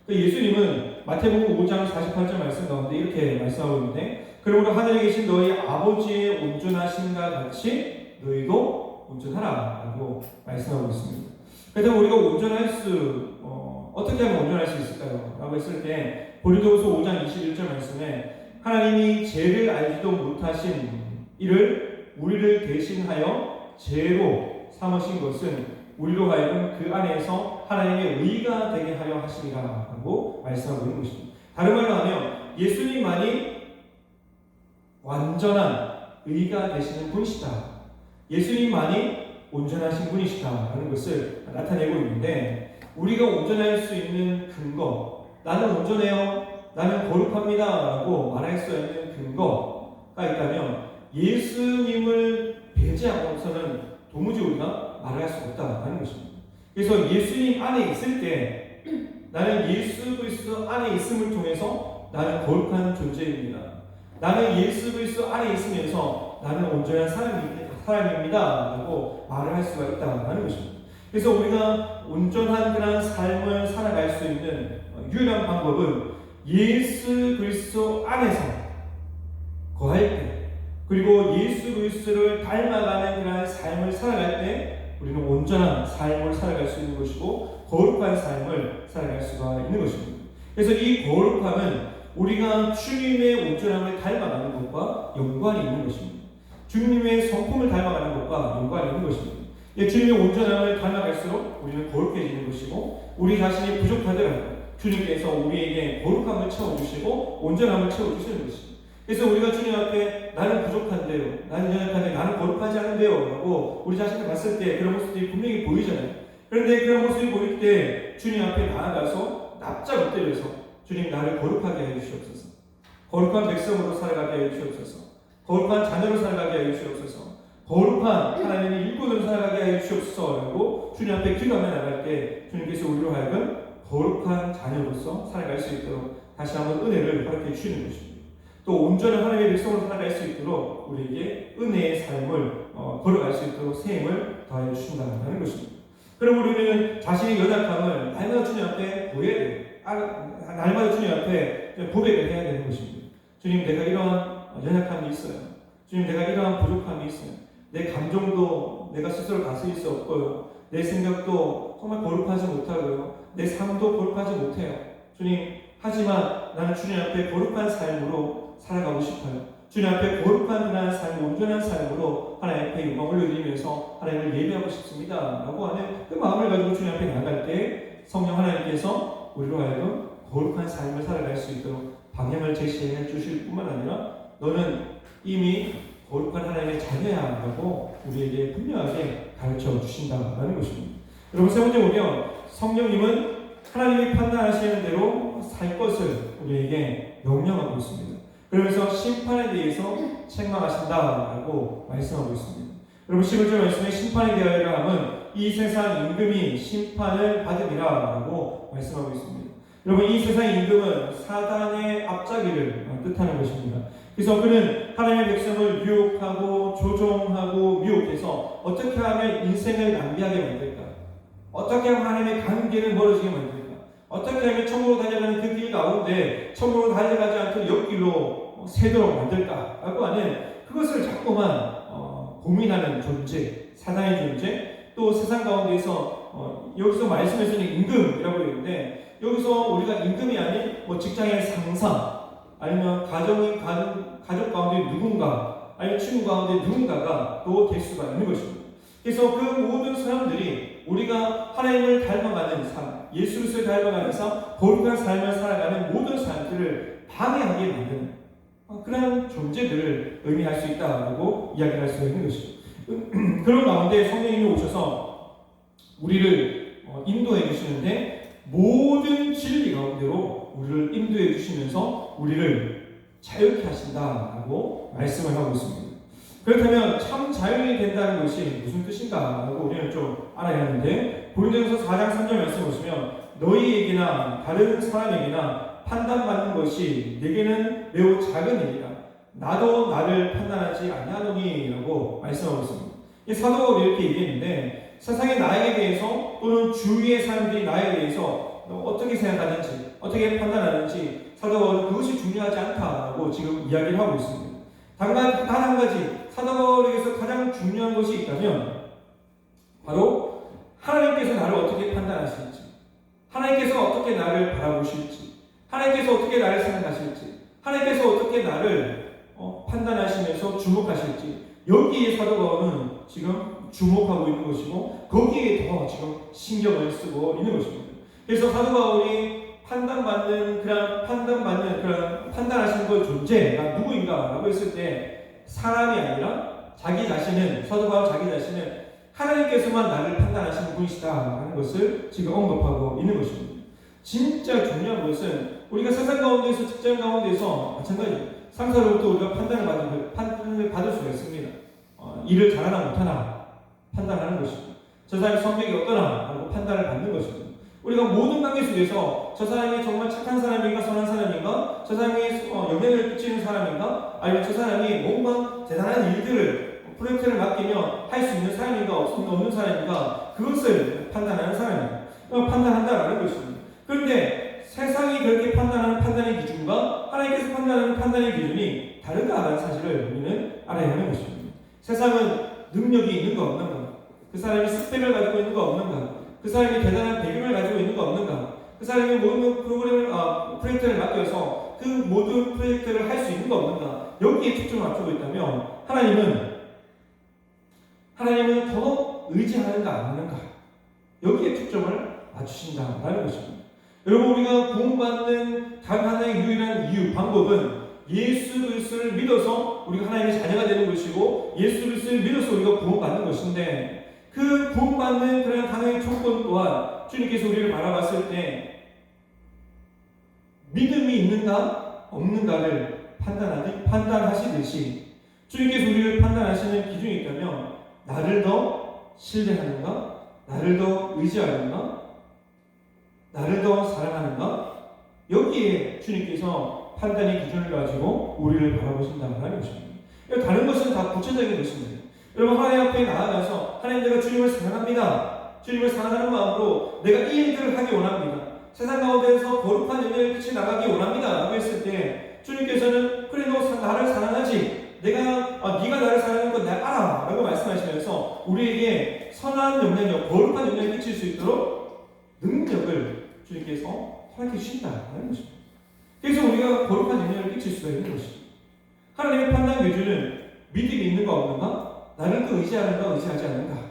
예수님은 마태복음 5장 48절 말씀 가운데 이렇게 말씀하고 있는데 그러므로 하늘에 계신 너희 아버지의 온전하심과 같이 너희도 온전하라 라고 말씀하고 있습니다. 그래서 우리가 온전할 어떻게 하면 온전할 수 있을까요? 라고 했을 때 고린도후서 5장 21절 말씀에 하나님이 죄를 알지도 못하신 이를 우리를 대신하여 죄로 삼으신 것은 우리로 하여금 그 안에서 하나님의 의가 되게 하려 하시리라 라고 말씀하고 있는 것입니다. 다른 말로 하면 예수님만이 완전한 의가 되시는 분이시다. 예수님만이 온전하신 분이시다 라는 것을 나타내고 있는데 우리가 온전할 수 있는 근거 나는 온전해요. 나는 거룩합니다 라고 말할 수 있는 근거가 있다면 예수님을 배제하고서는 도무지 우리가 말할 수 없다는 것입니다. 그래서 예수님 안에 있을 때 나는 예수 그리스도 안에 있음을 통해서 나는 거룩한 존재입니다. 나는 예수 그리스도 안에 있으면서 나는 온전한 사람입니다 라고 말을 할 수가 있다는 것입니다. 그래서 우리가 온전한 그런 삶을 살아갈 수 있는 유일한 방법은 예수 그리스도 안에서 거할 때 그리고 예수 그리스도를 닮아가는 그런 삶을 살아갈 때 우리는 온전한 삶을 살아갈 수 있는 것이고 거룩한 삶을 살아갈 수가 있는 것입니다. 그래서 이 거룩함은 우리가 주님의 온전함을 닮아가는 것과 연관이 있는 것입니다. 주님의 성품을 닮아가는 것과 연관이 있는 것입니다. 주님의 온전함을 닮아갈수록 우리는 거룩해지는 것이고 우리 자신이 부족하더라도 주님께서 우리에게 거룩함을 채워주시고 온전함을 채워주시는 것입니다. 그래서 우리가 주님 앞에 나는 부족한데요, 나는 연약한데 나는 거룩하지 않은데요 라고 우리 자신을 봤을 때 그런 모습들이 분명히 보이잖아요. 그런데 그런 모습이 보일 때 주님 앞에 나아가서 납작 엎드려서 주님 나를 거룩하게 해 주시옵소서, 거룩한 백성으로 살아가게 해 주시옵소서, 거룩한 자녀로 살아가게 해 주시옵소서, 거룩한 하나님의 일꾼으로 살아가게 해 주시옵소서라고 주님 앞에 기도하며 나갈 때 주님께서 우리로 하여금 거룩한 자녀로서 살아갈 수 있도록 다시 한번 은혜를 허락해 주시는 것입니다. 또 온전한 하나님의 백성으로 살아갈 수 있도록 우리에게 은혜의 삶을 걸어갈 수 있도록 새 힘을 더해 주신다는 것입니다. 그럼 우리는 자신의 연약함을 날마다 주님 앞에 보여야 돼요. 날마다 주님 앞에 고백을 해야 되는 것입니다. 주님, 내가 이러한 연약함이 있어요. 주님, 내가 이러한 부족함이 있어요. 내 감정도 내가 스스로 다스릴 수 없고요. 내 생각도 정말 거룩하지 못하고요. 내 삶도 거룩하지 못해요. 주님, 하지만 나는 주님 앞에 거룩한 삶으로 살아가고 싶어요. 주님 앞에 거룩한 그러한 삶, 온전한 삶으로 하나님 앞에 영광을 올리면서 하나님을 예배하고 싶습니다 라고 하는 그 마음을 가지고 주님 앞에 나갈 때 성령 하나님께서 우리로 하여금 거룩한 삶을 살아갈 수 있도록 방향을 제시해 주실 뿐만 아니라 너는 이미 거룩한 하나님의 자녀야 라고 우리에게 분명하게 가르쳐 주신다라는 것입니다. 여러분, 세 번째 보면 성령님은 하나님이 판단하시는 대로 살 것을 우리에게 명령하고 있습니다. 그러면서 심판에 대해서 책망하신다라고 말씀하고 있습니다. 여러분, 11절 말씀에 심판에 대하여 함은 이 세상 임금이 심판을 받으리라라고 말씀하고 있습니다. 여러분, 이 세상 임금은 사단의 앞자기를 뜻하는 것입니다. 그래서 그는 하나님의 백성을 유혹하고 조종하고 미혹해서 어떻게 하면 인생을 낭비하게 만들까? 어떻게 하면 하나님의 관계를 멀어지게 만들까? 어떻게 하면 천국으로 달려가는 그 길 가운데 천국으로 달려가지 않도록 옆길로 새도록 만들까라고 하는 그것을 자꾸만 고민하는 존재, 사단의 존재, 또 세상 가운데서 여기서 말씀에서는 임금이라고 그러는데 여기서 우리가 임금이 아닌 직장의 상사 아니면 가족 가운데 누군가 아니면 친구 가운데 누군가가 또 될 수가 있는 것입니다. 그래서 그 모든 사람들이 우리가 하나님을 닮아가는 삶, 예수 그리스도를 닮아가는 삶, 거룩한 삶을 살아가는 모든 사람들을 방해하게 만드는 그런 존재들을 의미할 수 있다고 이야기할 수 있는 것이죠. 그런 가운데 성령님이 오셔서 우리를 인도해 주시는데 모든 진리 가운데로 우리를 인도해 주시면서 우리를 자유케 하신다라고 말씀을 하고 있습니다. 그렇다면 참 자유인이 된다는 것이 무슨 뜻인가 라고 우리는 좀 알아야 하는데 고린도전서 4장 3절 말씀 보시면 너희에게나 다른 사람에게나 판단받는 것이 내게는 매우 작은 일이라 나도 나를 판단하지 아니하노니 라고 말씀하고 있습니다. 이 사도가 이렇게 얘기했는데 세상의 나에게 대해서 또는 주위의 사람들이 나에 대해서 어떻게 생각하는지 어떻게 판단하는지 사도가 그것이 중요하지 않다라고 지금 이야기를 하고 있습니다. 단 한 가지 사도바울에게서 가장 중요한 것이 있다면 바로 하나님께서 나를 어떻게 판단하실지, 하나님께서 어떻게 나를 바라보실지, 하나님께서 어떻게 나를 생각하실지, 하나님께서 어떻게 나를 판단하시면서 주목하실지 여기에 사도바울은 지금 주목하고 있는 것이고 거기에 더 지금 신경을 쓰고 있는 것입니다. 그래서 사도바울이 판단하시는 그 존재가 누구인가라고 했을 때 사람이 아니라 자기 자신은 사도바울 자기 자신은 하나님께서만 나를 판단하시는 분이시다라는 것을 지금 언급하고 있는 것입니다. 진짜 중요한 것은 우리가 세상 가운데서 직장 가운데서 마찬가지 상사로부터 우리가 판단을 받을 수가 있습니다. 일을 잘하나 못하나 판단하는 것입니다. 저 사람의 성격이 어떠나 하고 판단을 받는 것입니다. 우리가 모든 관계 속에서 저 사람이 정말 착한 사람인가 선한 사람인가 저 사람이 영향을 끼치는 사람인가 아니면 저 사람이 뭔가 대단한 일들을 프로젝트를 맡기면 할 수 있는 사람인가 없는 사람인가 그것을 판단하는 사람입니다. 판단한다라는 것입니다. 그런데 세상이 그렇게 판단하는 판단의 기준과 하나님께서 판단하는 판단의 기준이 다르다라는 사실을 우리는 알아야 하는 것입니다. 세상은 능력이 있는가 없는가 그 사람이 스펙을 가지고 있는가 없는가 그 사람이 대단한 배경을 가지고 있는가 없는가 그 사람이 모든 프로젝트를 맡겨서 그 모든 프로젝트를 할 수 있는가 없는가 여기에 초점을 맞추고 있다면 하나님은 더 의지하는가 안 하는가 여기에 초점을 맞추신다라는 것입니다. 여러분 우리가 구원받는 단 하나의 유일한 방법은 예수 그리스도를 믿어서 우리가 하나님의 자녀가 되는 것이고 예수 그리스도를 믿어서 우리가 구원받는 것인데 그 구원받는 그런 하나의 조건 또한 주님께서 우리를 바라봤을 때 믿음이 있는가 없는가를 판단하시듯이 주님께서 우리를 판단하시는 기준이 있다면 나를 더 신뢰하는가 나를 더 의지하는가 나를 더 사랑하는가 여기에 주님께서 판단의 기준을 가지고 우리를 바라보신다는 것입니다. 다른 것은 다 구체적인 것입니다. 여러분 하나님 앞에 나아가서 하나님 내가 주님을 사랑합니다. 주님을 사랑하는 마음으로 내가 이 일들을 하기 원합니다. 세상 가운데서 거룩한 영향을 끼치 나가기 원합니다. 라고 했을 때 주님께서는 그래 너 나를 사랑하지 네가 나를 사랑하는 건 내가 알아 라고 말씀하시면서 우리에게 선한 영향력 거룩한 영향을 끼칠 수 있도록 능력을 주님께서 허락해 주신다는 것입니다. 그래서 우리가 거룩한 영향을 끼칠 수가 있는 것이죠. 하나님의 판단 기준은 믿음이 있는가 없는가? 나를 또 의지하는가 의지하지 않는가?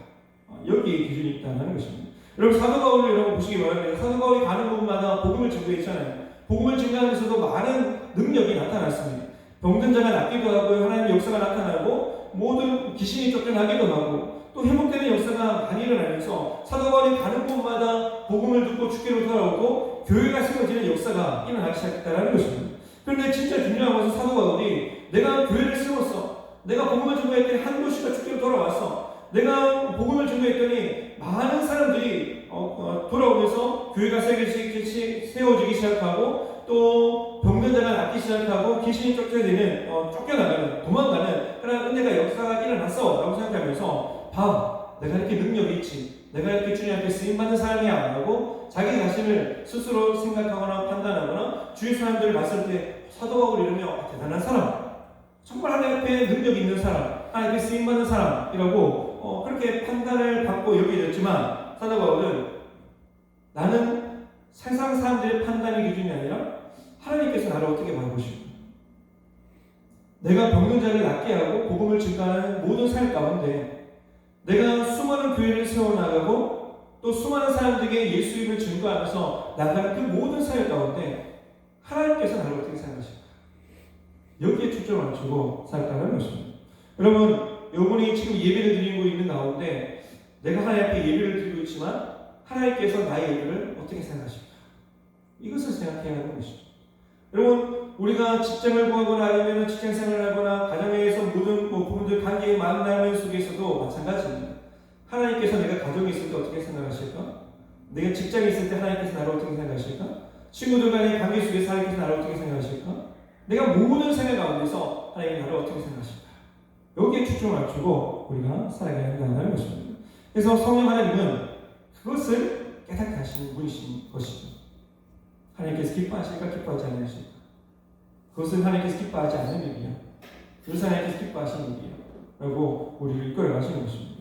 여기에 기준이 있다는 것입니다. 여러분 사도 바울을 여러분 보시기 바랍니다. 사도 바울이 가는 곳마다 복음을 증거했잖아요. 복음을 증거하면서도 많은 능력이 나타났습니다. 병든 자가 낫기도 하고 하나님의 역사가 나타나고 모든 귀신이 쫓겨나기도 하고 또 회복되는 역사가 많이 일어나면서 사도 바울이 가는 곳마다 복음을 듣고 주께로 돌아오고 교회가 세워지는 역사가 일어나기 시작했다는 것입니다. 그런데 진짜 중요한 것은 사도 바울이 내가 교회를 세웠어. 내가 복음을 증거했더니 한 도시가 주께로 돌아왔어. 내가 복음을 증거했더니 많은 사람들이 돌아오면서 교회가 세워지기 시작하고 또 병든 자가 낫기 시작하고 귀신이 쫓겨나가는 도망가는 그런 은혜가 역사가 일어났어 라고 생각하면서 내가 이렇게 능력이 있지, 내가 이렇게 주님 앞에 쓰임받는 사람이야 라고 자기 자신을 스스로 생각하거나 판단하거나 주위 사람들을 봤을 때 사도 바울 이러면 대단한 사람, 정말 하나님 앞에 능력이 있는 사람, 하나님 앞에 쓰임받는 사람이라고 그렇게 판단을 받고 여겨졌지만 사도 바울은 나는 세상 사람들의 판단의 기준이 아니라 하나님께서 나를 어떻게 바라보시고 내가 병든 자를 낫게 하고 복음을 증거하는 모든 삶 가운데 내가 수많은 교회를 세워나가고 또 수많은 사람들에게 예수님을 증거하면서 나가는 그 모든 삶 가운데 하나님께서 나를 어떻게 생각하실까? 여기에 초점을 맞추고 살았다는 것입니다. 여러분, 여러분이 지금 예배를 드리고 있는 가운데 내가 하나님 앞에 예배를 드리고 있지만 하나님께서 나의 예배를 어떻게 생각하실까? 이것을 생각해야 하는 것이죠. 여러분, 우리가 직장을 구하거나 아니면 직장 생활을 하거나 가정에서 모든 부분들 관계의 만남 속에서도 마찬가지입니다. 하나님께서 내가 가정에 있을 때 어떻게 생각하실까? 내가 직장에 있을 때 하나님께서 나를 어떻게 생각하실까? 친구들 간의 관계 속에서 하나님께서 나를 어떻게 생각하실까? 내가 모든 생활 가운데서 하나님이 나를 어떻게 생각하실까? 여기에 초점을 맞추고 우리가 살아가야 한다는 것입니다. 그래서 성령 하나님은 그것을 깨닫게 하시는 분이신 것이죠. 하나님께서 기뻐하실까 기뻐하지 않으실까? 그것은 하나님께서 기뻐하지 않는 일이야. 그것은 하나님께서 기뻐하시는 일이야 라고 우리를 이끌어 가시는 것입니다.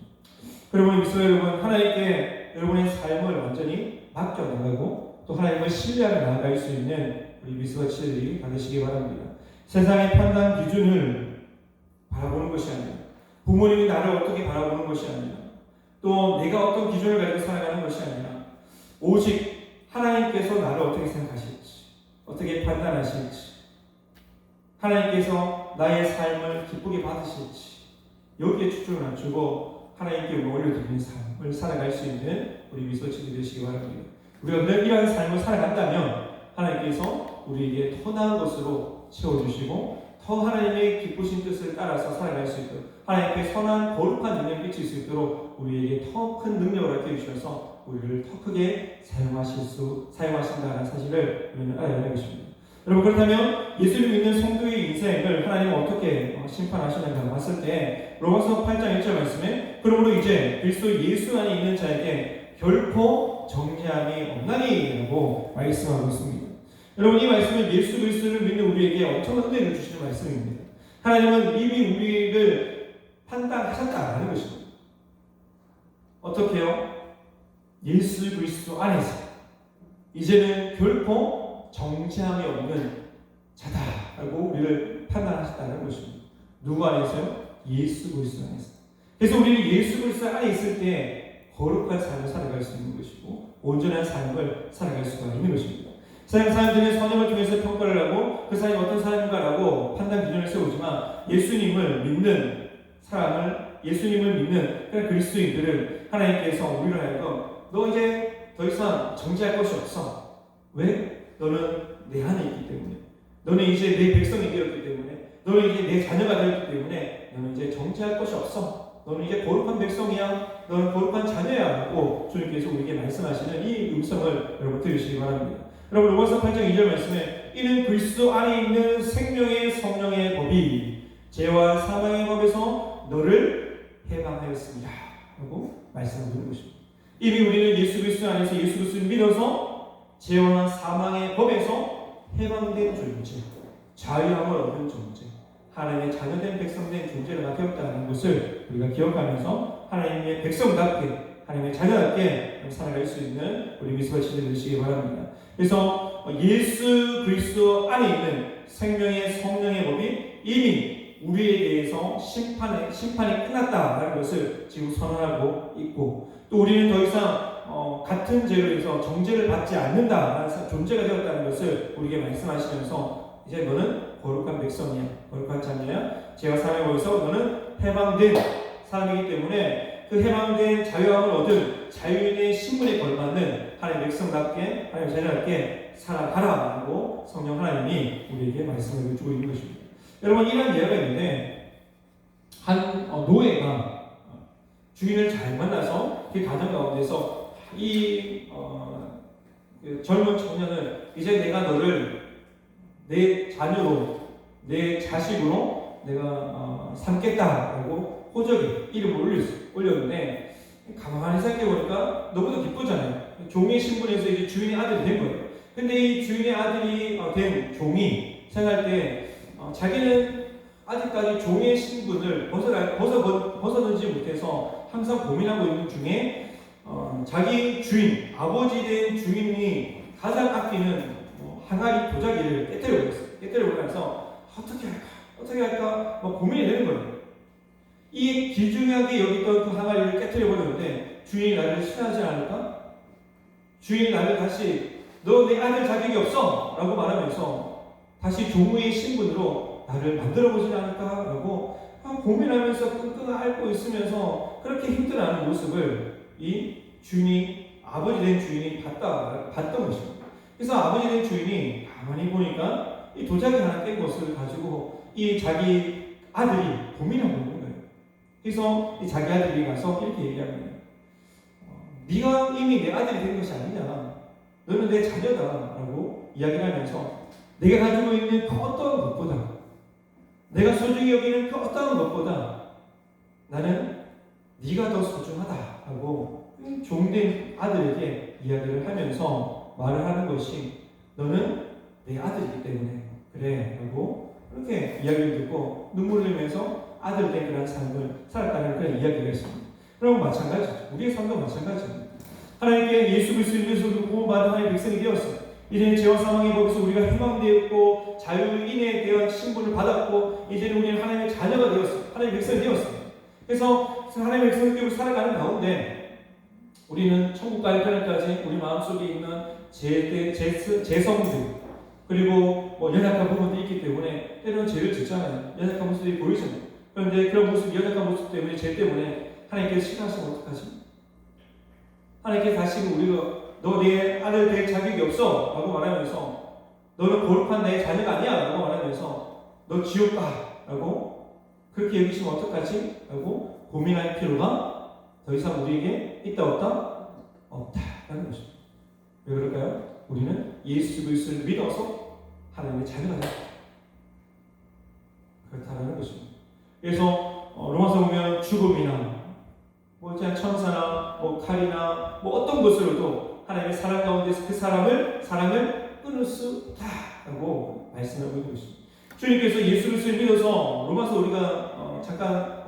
여러분 믿소 여러분, 하나님께 여러분의 삶을 완전히 맡겨나가고 또 하나님을 신뢰하며 나아갈 수 있는 우리 믿소와 친구들이 다 되시기 바랍니다. 세상의 판단 기준을 바라보는 것이 아니라 부모님이 나를 어떻게 바라보는 것이 아니라 또 내가 어떤 기준을 가지고 살아가는 것이 아니라 오직 하나님께서 나를 어떻게 생각하실지, 어떻게 판단하실지, 하나님께서 나의 삶을 기쁘게 받으실지 여기에 초점을 맞추고 하나님께 올려드리는 삶을 살아갈 수 있는 우리 미소친구들 되시기 바랍니다. 우리가 늘 이러한 삶을 살아간다면 하나님께서 우리에게 더 나은 것으로 채워주시고 더 하나님의 기쁘신 뜻을 따라서 살아갈 수 있도록 하나님께 선한 거룩한 능력을 끼칠 수 있도록 우리에게 더 큰 능력을 맡겨주셔서 우리를 더 크게 사용하신다는 사실을 우리는 알아야 하는 것입니다. 여러분, 그렇다면 예수를 믿는 성도의 인생을 하나님은 어떻게 심판하시는가 봤을 때 로마서 8장 1절 말씀에 그러므로 이제 그리스도 예수 안에 있는 자에게 결코 정죄함이 없나니 라고 말씀하고 있습니다. 여러분, 이 말씀은 예수 그리스도를 믿는 우리에게 엄청난 은혜를 주시는 말씀입니다. 하나님은 이미 우리를 판단하셨다는 것입니다. 어떻게요? 예수 그리스도 안에서 이제는 결코 정죄함이 없는 자다라고 우리를 판단하셨다는 것입니다. 누구 안에서요? 예수 그리스도 안에서. 그래서 우리는 예수 그리스도 안에 있을 때 거룩한 삶을 살아갈 수 있는 것이고 온전한 삶을 살아갈 수가 있는 것입니다. 세상 사람들은 선행을 통해서 평가를 하고 그 사람이 어떤 사람인가라고 판단 기준을 세우지만 예수님을 믿는 그런 그리스도인들은 하나님께서 우리를 하여금 너 이제 더 이상 정죄할 것이 없어. 왜? 너는 내 안에 있기 때문에. 너는 이제 내 백성이 되었기 때문에. 너는 이제 내 자녀가 되었기 때문에 너는 이제 정죄할 것이 없어. 너는 이제 거룩한 백성이야. 너는 거룩한 자녀야 라고 주님께서 우리에게 말씀하시는 이 음성을 여러분 들으시기 바랍니다. 여러분, 로마서 8장 2절 말씀에 이는 그리스도 안에 있는 생명의 성령의 법이 죄와 사망의 법에서 너를 해방하였습니다 라고 말씀하는 것입니다. 이미 우리는 예수 그리스도 안에서 예수 그리스도를 믿어서 죄와 사망의 법에서 해방된 존재, 자유함을 얻은 존재, 하나님의 자녀된 백성된 존재가 되었다는 것을 우리가 기억하면서 하나님의 백성답게 하나님의 자녀답게 살아갈 수 있는 우리 미스터 친구들 되시기 바랍니다. 그래서 예수 그리스도 안에 있는 생명의 성령의 법이 이미 우리에 대해서 심판이 끝났다라는 것을 지금 선언하고 있고, 또 우리는 더 이상 같은 죄로 해서 정죄를 받지 않는다라는 존재가 되었다는 것을 우리에게 말씀하시면서 이제 너는 거룩한 백성이야, 거룩한 자녀야, 죄와 사함의 법에서 너는 해방된 사람이기 때문에 그 해방된 자유함을 얻은 자유인의 신분에 걸맞는 하나님의 백성답게, 하나님의 자녀답게 살아가라고 성령 하나님이 우리에게 말씀을 주고 있는 것입니다. 여러분, 이런 예가 있는데 한 노예가 주인을 잘 만나서 그 가정 가운데서 그 젊은 청년을 이제 내가 너를 내 자녀로, 내 자식으로 내가 삼겠다라고 호적에 이름을 올렸는데, 가만히 생각해보니까 너무도 기쁘잖아요. 종의 신분에서 이제 주인의 아들이 된 거예요. 근데 이 주인의 아들이 된 종이 생각할 때 자기는 아직까지 종의 신분을 벗어나지 못해서 항상 고민하고 있는 중에 자기 주인, 아버지 된 주인이 가장 아끼는 항아리 도자기를 깨뜨려버려서 어떻게 할까 고민이 되는 거예요. 이 귀중하게 여기던 그 항아리를 깨뜨려버렸는데 주인이 나를 싫어하지 않을까? 주인이 나를 다시 너 내 아들 자격이 없어 라고 말하면서 다시 종의 신분으로 나를 만들어보지 않을까? 라고 고민하면서 끙끙 앓고 있으면서 그렇게 힘들어하는 모습을 이 주인이, 아버지 된 주인이 봤던 것입니다. 그래서 아버지 된 주인이 가만히 보니까 이 도자기 하나 깬 것을 가지고 이 자기 아들이 고민하고 있는 거예요. 그래서 이 자기 아들이 가서 이렇게 얘기합니다. 네가 이미 내 아들이 된 것이 아니냐. 너는 내 자녀다라고 이야기를 하면서 내가 가지고 있는 그 어떤 것보다, 내가 소중히 여기는 그 어떤 것보다 나는 네가 더 소중하다라고 종된 아들에게 이야기를 하면서 말을 하는 것이, 너는 내 아들이기 때문에 그래 라고 그렇게 이야기를 듣고 눈물을 흘리면서 아들 된 그런 삶을 살았다는 그런 이야기가 있습니다. 그럼 마찬가지죠. 우리의 삶도 마찬가지입니다. 하나님께 예수 그리스도를 위해서 구원받은 하나님의 백성이 되었어요. 이제는 죄와 사망의 법에서 우리가 해방되었고 자유인에 대한 신분을 받았고 이제는 우리는 하나님의 자녀가 되었어요. 하나님의 백성이 되었어요. 그래서 하나님의 백성으로 살아가는 가운데 우리는 천국 갈 때까지 우리 마음속에 있는 죄성들, 그리고 연약한 부분들이 있기 때문에 때로는 죄를 짓잖아요. 연약한 모습이 보이잖아요. 그런데 그런 모습, 연약한 모습 때문에, 죄 때문에 하나님께서 싫어하시면 어떡하지? 하나님께서 다시금 우리가 너 내 아들 될 자격이 없어 라고 말하면서, 너는 거룩한 나의 자녀가 아니야 라고 말하면서 너 지옥 가 라고 그렇게 여기시면 어떡하지? 라고 고민할 필요가 더 이상 우리에게 있다 없다? 없다라는 것입니다. 왜 그럴까요? 우리는 예수 그리스도를 믿어서 하나님의 자녀가 되었다. 그렇다는 것입니다. 그래서 로마서 보면 죽음이나 천사나 칼이나 어떤 것으로도 하나님의 사랑 가운데서 그 사랑을 끊을 수 없다라고 말씀하고 있는 것입니다. 주님께서 예수 그리스도를 믿어서 로마서 우리가 잠깐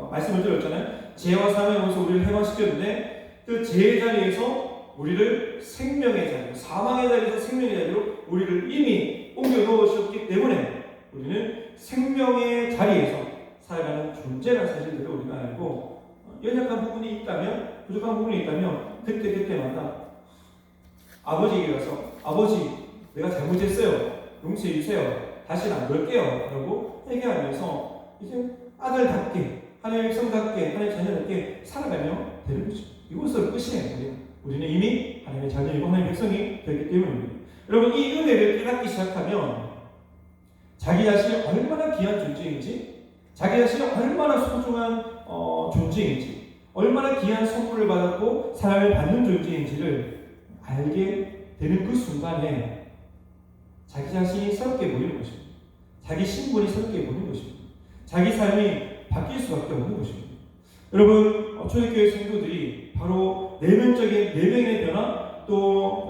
말씀을 드렸잖아요. 죄와 사망의 법에서 우리를 해방시켰는데 그 죄의 자리에서 우리를 생명의 자리로, 사망의 자리에서 생명의 자리로 우리를 이미 옮겨 놓으셨기 때문에 우리는 생명의 자리에서 살아가는 존재라는 사실들을 우리가 알고, 연약한 부분이 있다면, 부족한 부분이 있다면 그때마다 아버지에게 가서 아버지 내가 잘못했어요, 용서해 주세요, 다시는 안 그럴게요 라고 회개하면서 이제 아들답게, 하나님의 백성답게, 하나님의 자녀답게 살아가며 되는 거죠. 이것을 끝이에요. 우리는 이미 하나님의 자녀이고 하나님의 백성이 되기 때문입니다. 여러분, 이 은혜를 깨닫기 시작하면 자기 자신이 얼마나 귀한 존재인지, 자기 자신이 얼마나 소중한 존재인지, 얼마나 귀한 선물을 받았고 사랑을 받는 존재인지를 알게 되는 그 순간에 자기 자신이 새롭게 보이는 것입니다. 자기 신분이 새롭게 보이는 것입니다. 자기 삶이 바뀔 수밖에 없는 것입니다. 여러분, 초대교회 성도들이 바로 내면의 변화, 또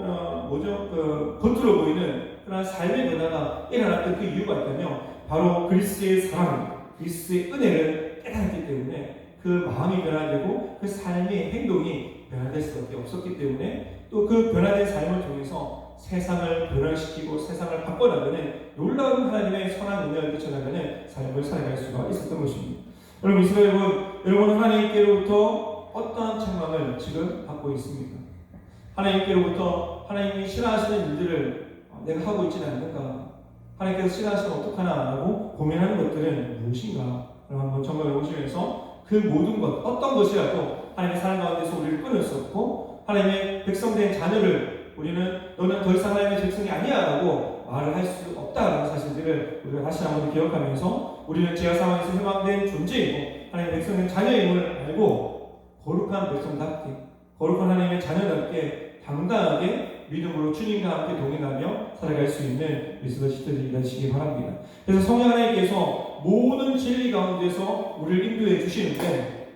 겉으로 보이는 그런 삶의 변화가 일어났던 그 이유가 있다면 바로 그리스도의 사랑, 그리스도의 은혜를 깨달았기 때문에 그 마음이 변화되고 그 삶의 행동이 변화될 수밖에 없었기 때문에 또 그 변화된 삶을 통해서 세상을 변화시키고 세상을 바꿔나가는 놀라운 하나님의 선한 은혜를 끼쳐나가는 삶을 살아갈 수가 있었던 것입니다. 여러분 이스라엘 여러분 하나님께로부터 어떠한 책망을 지금 받고 있습니까? 하나님께로부터 하나님이 싫어하시는 일들을 내가 하고 있지는 않는가? 하나님께서 싫어하시면 어떡하나 라고 고민하는 것들은 무엇인가? 한번 점검해 보시면서 그 모든 것, 어떤 것이라도 하나님의 사랑 가운데서 우리를 끊을 수 없고 하나님의 백성된 자녀를 우리는 너는 더 이상 하나님의 백성이 아니야 라고 말을 할 수 없다라는 사실들을 우리가 다시 한번 기억하면서 우리는 제한 상황에서 해방된 존재이고 하나님의 백성된 자녀임을 알고 거룩한 백성답게 거룩한 하나님의 자녀답게 당당하게 믿음으로 주님과 함께 동행하며 살아갈 수 있는 예수의 시대들이 되시기 바랍니다. 그래서 성령 하나님께서 모든 진리 가운데서 우리를 인도해 주시는데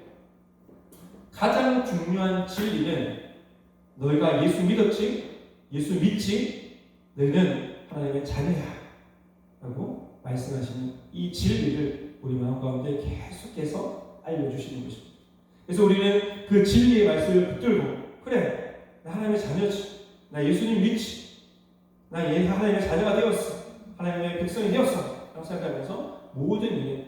가장 중요한 진리는 너희가 예수 믿었지? 예수 믿지? 너희는 하나님의 자녀야 라고 말씀하시는 이 진리를 우리 마음 가운데 계속해서 알려주시는 것입니다. 그래서 우리는 그 진리의 말씀을 붙들고 그래 나 하나님의 자녀지 나 예수님 믿지 나 하나님의 자녀가 되었어 하나님의 백성이 되었어 라고 생각하면서 모든 일에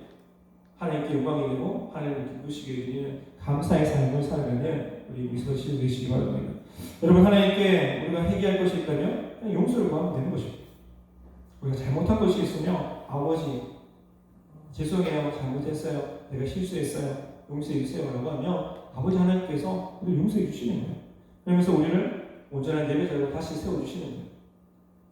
하나님께 영광이 되고 하나님을 기쁘시게 해주는 감사의 삶을 살아가는 우리 미소시 되시기 바랍니다. 여러분 하나님께 우리가 회개할 것이 있다면 그냥 용서를 구하면 되는 것입니다. 우리가 잘못한 것이 있으면 아버지 죄송해요 잘못했어요 내가 실수했어요 용서해 주세요 라고 하면 아버지 하나님께서 우리를 용서해 주시는 거예요. 그러면서 우리를 온전한 예배자로 다시 세워주시는 거예요.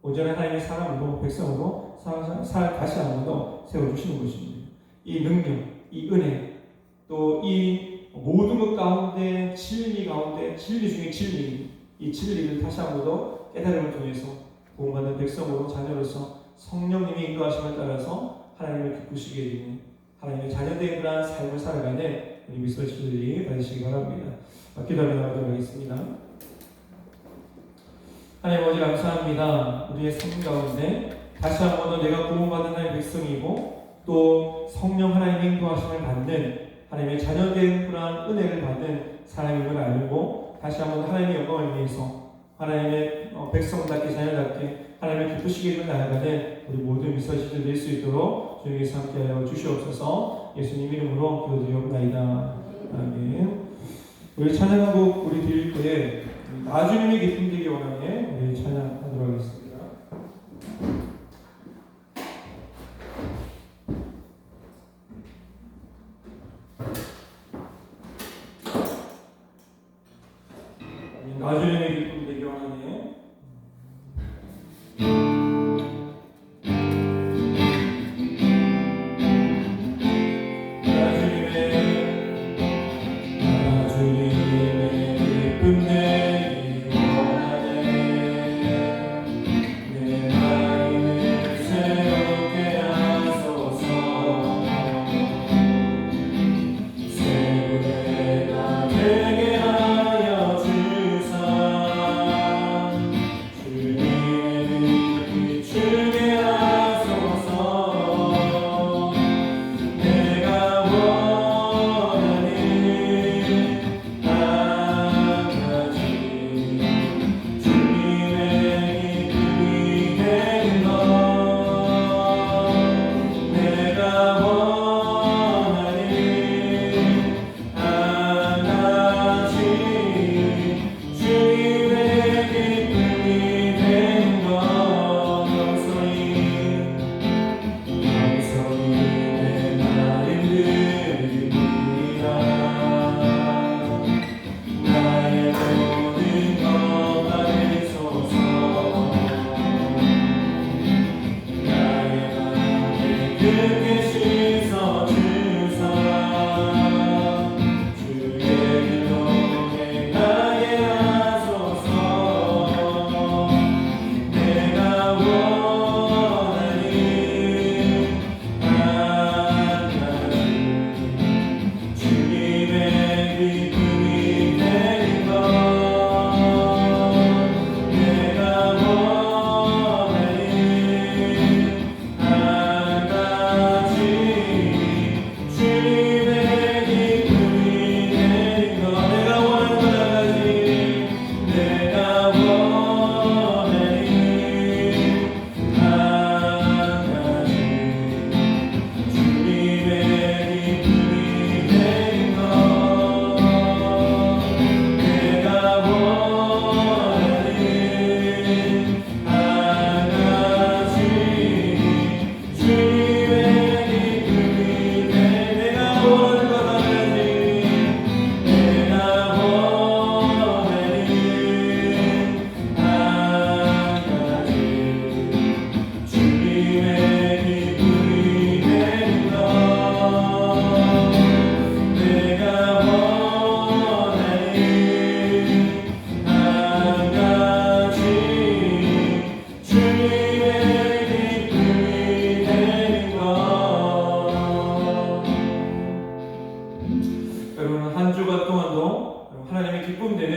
온전한 하나님의 사람으로 백성으로 다시 한 번 더 세워주시는 것입니다. 이 능력, 이 은혜, 또 이 모든 것 가운데 진리 가운데 진리 중에 진리, 이 진리를 다시 한 번 더 깨달음을 통해서 구원받는 백성으로 자녀로서 성령님의 인도하심을 따라서 하나님을 기쁘시게 해주는 하나님의 자녀된 그러한 삶을 살아가는 우리 미소치들이 되시기 바랍니다. 기도하며 나가도록 하겠습니다. 하나님 아버지 감사합니다. 우리의 삶 가운데 다시 한 번 더 내가 구원받은 하나님의 백성이고 또 성령 하나님의 인도하심을 받는 하나님의 자녀된 그러한 은혜를 받는 사람임을 알고 다시 한 번 하나님의 영광을 위해서 하나님의 백성답게 자녀답게 하나님을 기쁘시게 해주는 나아가는 우리 모든 미소시들 될 수 있도록 주님께서 함께하여 주시옵소서. 예수님 이름으로 기도드리옵나이다. 아멘. 우리 찬양곡 우리 드릴 때에 나주님의 기쁨 되기 원하네 우리 찬양하도록 하겠습니다. 나주님의 기쁨 되기 원하네.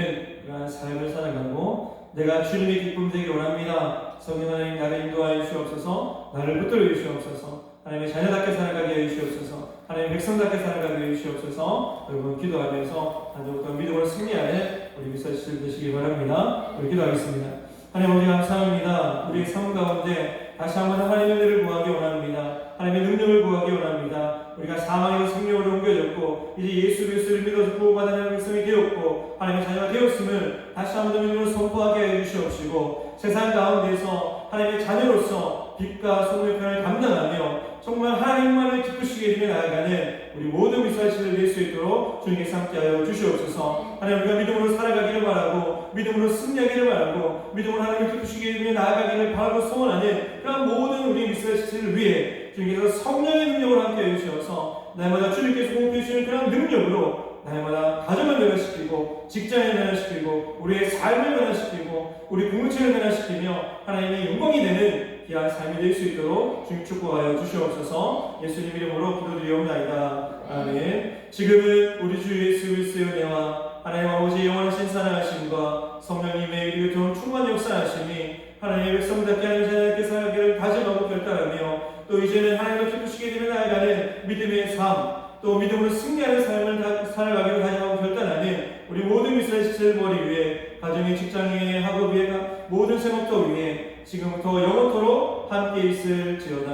되는 그러한 삶을 살아가고 내가 주님의 기쁨 되기 원합니다. 성령 하나님 나를 인도하여 주시옵소서. 나를 붙들어 주시옵소서. 하나님의 자녀답게 살아가게 해 주시옵소서. 하나님의 백성답게 살아가게 해 주시옵소서. 여러분 기도하면서 한 주간 믿음으로 승리하는 우리 미사실 되시기 바랍니다. 우리 기도하겠습니다. 하나님 아버지 감사합니다. 우리의 삶 가운데 다시 한번 하나님의 은혜를 구하기 원합니다. 하나님의 능력을 구하기 원합니다. 우리가 사망에서 생명으로 옮겨졌고 이제 예수 그리스도를 믿어서 구원받은 하나님의 백성이 되었고 하나님의 자녀가 되었음을 다시 한번 믿음으로 선포하게 해 주시옵시고 세상 가운데서 하나님의 자녀로서 빛과 소금의 편을 감당하며 정말 하나님만을 기쁘시게 되며 나아가는 우리 모든 미사실을 낼 수 있도록 주님께 함께하여 주시옵소서. 하나님 우리가 믿음으로 살아가기를 바라고 믿음으로 승리하기를 바라고 믿음으로 하나님을 기쁘시게 되며 나아가기를 바라고 소원하는 그런 모든 우리 미사실을 위해 주님께서 성령의 능력으로 함께해 주셔서 날마다 주님께서 공급해 주시는 그런 능력으로 날마다 가정을 변화시키고 직장을 변화시키고 우리의 삶을 변화시키고 우리 공동체를 변화시키며 하나님의 영광이 되는 귀한 삶이 될 수 있도록 주님 축복하여 주시옵소서. 예수님 이름으로 기도드리옵나이다. 아멘. 지금은 우리 주 예수 그리스도의 은혜와 하나님 아버지의 영원하신 사랑하심과 성령님의 우리 교통 충만 역사하심이 하나님의 백성답게 하나님 자녀답게 살아가기를 다짐하고 결단하며 또 이제는 하나님을 기쁘시게 되며 나아가는 믿음의 삶 또 믿음으로 승리하는 삶을 살아가기를 다짐하고 결단하는 우리 모든 미스라엘 머리 위에 가정의 직장의 학업 위에 모든 생업도 위에 지금부터 영원토록 함께 있을지어다.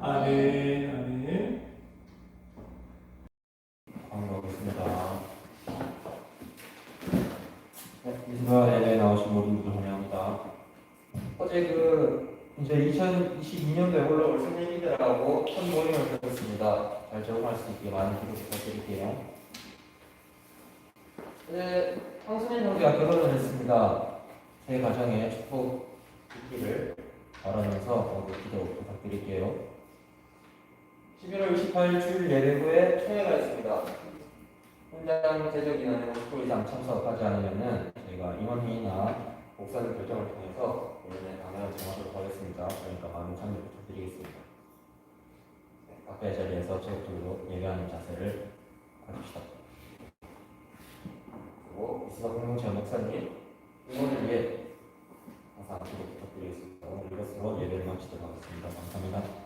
아멘. 아멘. 반갑습니다. 이스라엘 예배에 나오신 모든 분들 환영합니다. 어제 이제 2022년도에 올라올 승리기들하고 첫 모임을 가졌습니다. 잘 적응할 수 있게 많은 기도 부탁드릴게요. 어제 황순인 형제가 결혼을 했습니다. 제 가정에 축복 있기를 바라면서 모두 기도 부탁드릴게요. 11월 28일 주일 예배 후에 총회가 있습니다. 현장 제적 인원의 50% 이상 참석하지 않으면 저희가 임원회의나 목사들 결정을 통해서 예배 방향을 정하도록 하겠습니다. 그러니까 많은 참여 부탁드리겠습니다. 네, 각자의 자리에서 적극적으로 예배하는 자세를 가집시다. 그리고 이스라 공동체 목사님 응원을 위해 항상 기도 부탁드리겠습니다. 오늘 이것으로 예배를 마치도록 하겠습니다. 감사합니다.